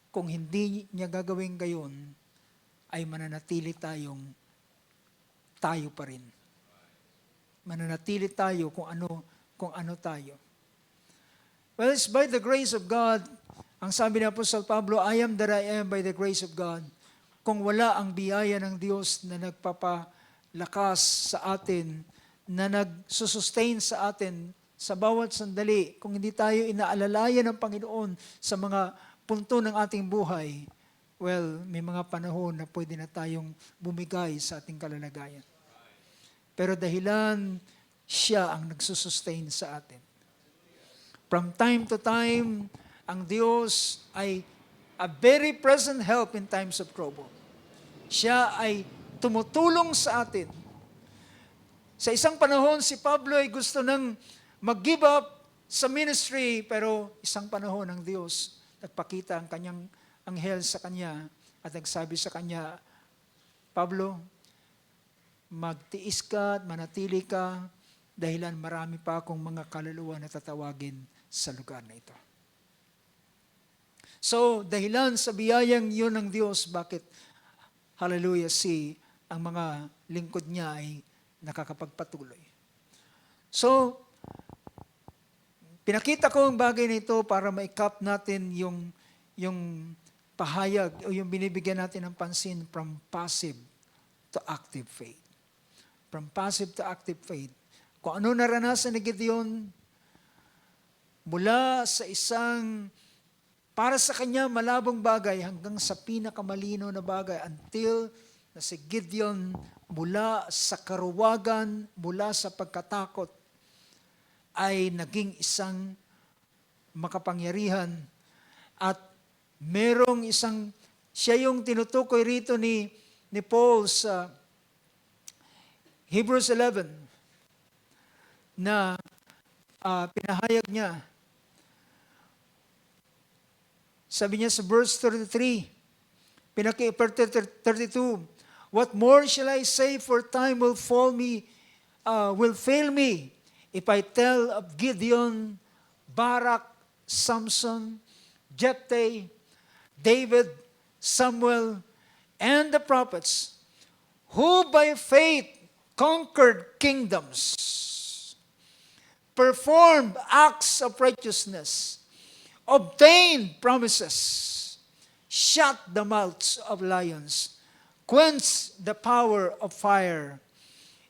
kung hindi niya gagawin gayon, ay mananatili tayong tayo pa rin. Mananatili tayo kung ano tayo. Well, it's by the grace of God. Ang sabi ni Apostle Pablo, I am that I am by the grace of God. Kung wala ang biyaya ng Diyos na nagpapalakas sa atin, na nagsusustain sa atin sa bawat sandali, kung hindi tayo inaalalayan ng Panginoon sa mga punto ng ating buhay, well, may mga panahon na pwede na tayong bumigay sa ating kalalagayan. Pero dahilan, siya ang nagsusustain sa atin. From time to time, ang Diyos ay a very present help in times of trouble. Siya ay tumutulong sa atin. Sa isang panahon, si Pablo ay gusto nang mag-give up sa ministry, pero isang panahon ng Diyos, nagpakita ang kanyang anghel sa kanya at nagsabi sa kanya, Pablo, magtiis ka at manatili ka dahilan marami pa akong mga kaluluwa na tatawagin sa lugar na ito. So, dahilan sa biyayang yun ng Diyos, bakit, hallelujah, ang mga lingkod niya ay nakakapagpatuloy. So, pinakita ko ang bagay na ito para ma-cap natin yung pahayag o yung binibigyan natin ng pansin from passive to active faith. From passive to active faith. Kung ano naranasan ni Gideon, mula sa para sa kanya malabong bagay hanggang sa pinakamalino na bagay until na si Gideon mula sa karuwagan, mula sa pagkatakot, ay naging isang makapangyarihan at merong siya yung tinutukoy rito ni Paul sa Hebrews 11 na pinahayag niya. Sabi niya sa verse 33, 32, what more shall I say, for time will fail me if I tell of Gideon, Barak, Samson, Jephthah, David, Samuel, and the prophets, who by faith conquered kingdoms, performed acts of righteousness, obtained promises, shut the mouths of lions, quenched the power of fire,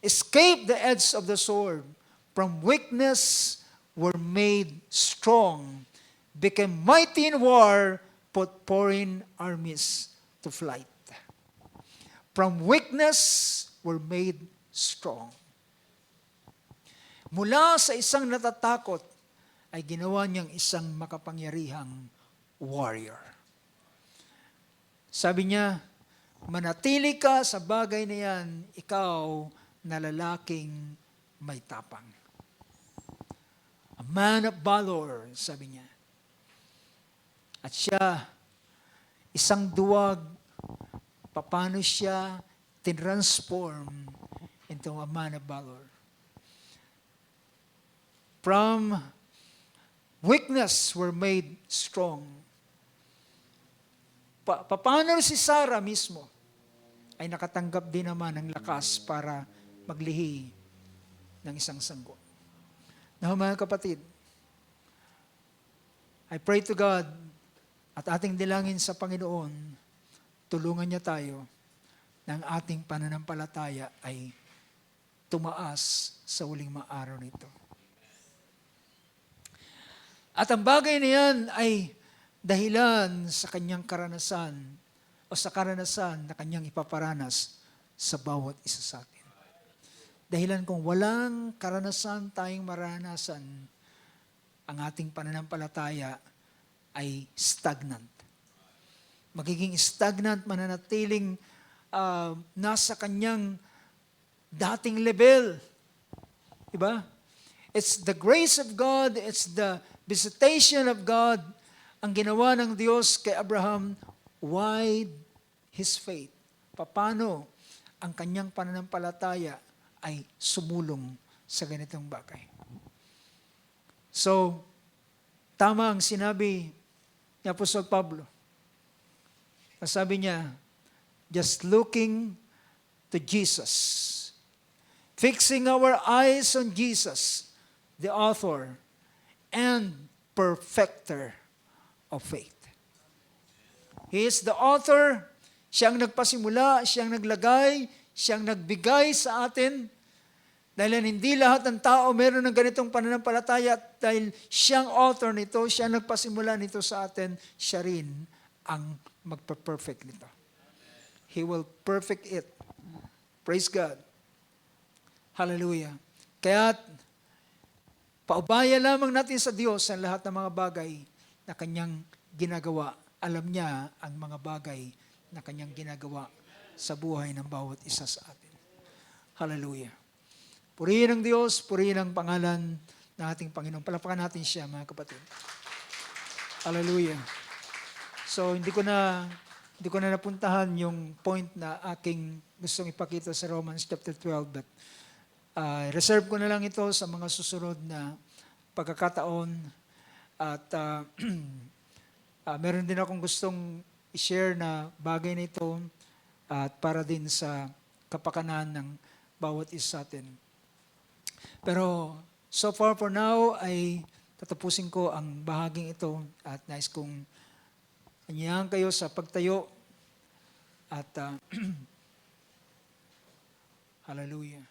escaped the edge of the sword, from weakness were made strong, became mighty in war, put foreign armies to flight. From weakness were made strong. Mula sa isang natatakot, ay ginawa niyang isang makapangyarihang warrior. Sabi niya, manatili ka sa bagay na yan, ikaw na lalaking may tapang. A man of valor, sabi niya. At siya, isang duwag, paano siya tinransform into a man of valor. From weakness were made strong. Paano si Sarah mismo ay nakatanggap din naman ng lakas para maglihi ng isang sanggo. Now mga kapatid, I pray to God at ating dilangin sa Panginoon, tulungan niya tayo ng ating pananampalataya ay tumaas sa huling mga araw nito. At ang bagay na yan ay dahilan sa kanyang karanasan o sa karanasan na kanyang ipaparanas sa bawat isa sa atin. Dahilan kung walang karanasan tayong maranasan, ang ating pananampalataya ay stagnant. Magiging stagnant, mananatiling nasa kanyang dating level. Diba? It's the grace of God, it's the visitation of God, ang ginawa ng Diyos kay Abraham, wide his faith. Paano ang kanyang pananampalataya ay sumulong sa ganitong bagay. So, tama ang sinabi ni Apostol Pablo. Sabi niya, just looking to Jesus, fixing our eyes on Jesus, the author and perfecter of faith. He is the author, siyang nagpasimula, siyang naglagay, siyang nagbigay sa atin. Dahil hindi lahat ng tao meron ng ganitong pananampalataya, dahil siyang author nito, siyang nagpasimula nito sa atin, siya rin ang magpa-perfect nito. He will perfect it. Praise God. Hallelujah. Kaya paubaya lamang natin sa Diyos ang lahat ng mga bagay na kanyang ginagawa. Alam niya ang mga bagay na kanyang ginagawa sa buhay ng bawat isa sa atin. Hallelujah. Purihin ang Diyos, purihin ang pangalan ng ating Panginoon. Palapakan natin siya, mga kapatid. Hallelujah. So, hindi ko na napuntahan yung point na aking gustong ipakita sa Romans chapter 12, but reserve ko na lang ito sa mga susunod na pagkakataon at Meron din akong gustong i-share na bagay na ito at para din sa kapakanan ng bawat isa sa atin. Pero so far for now ay tatapusin ko ang bahaging ito at nais kong anyayahan kayo sa pagtayo at hallelujah.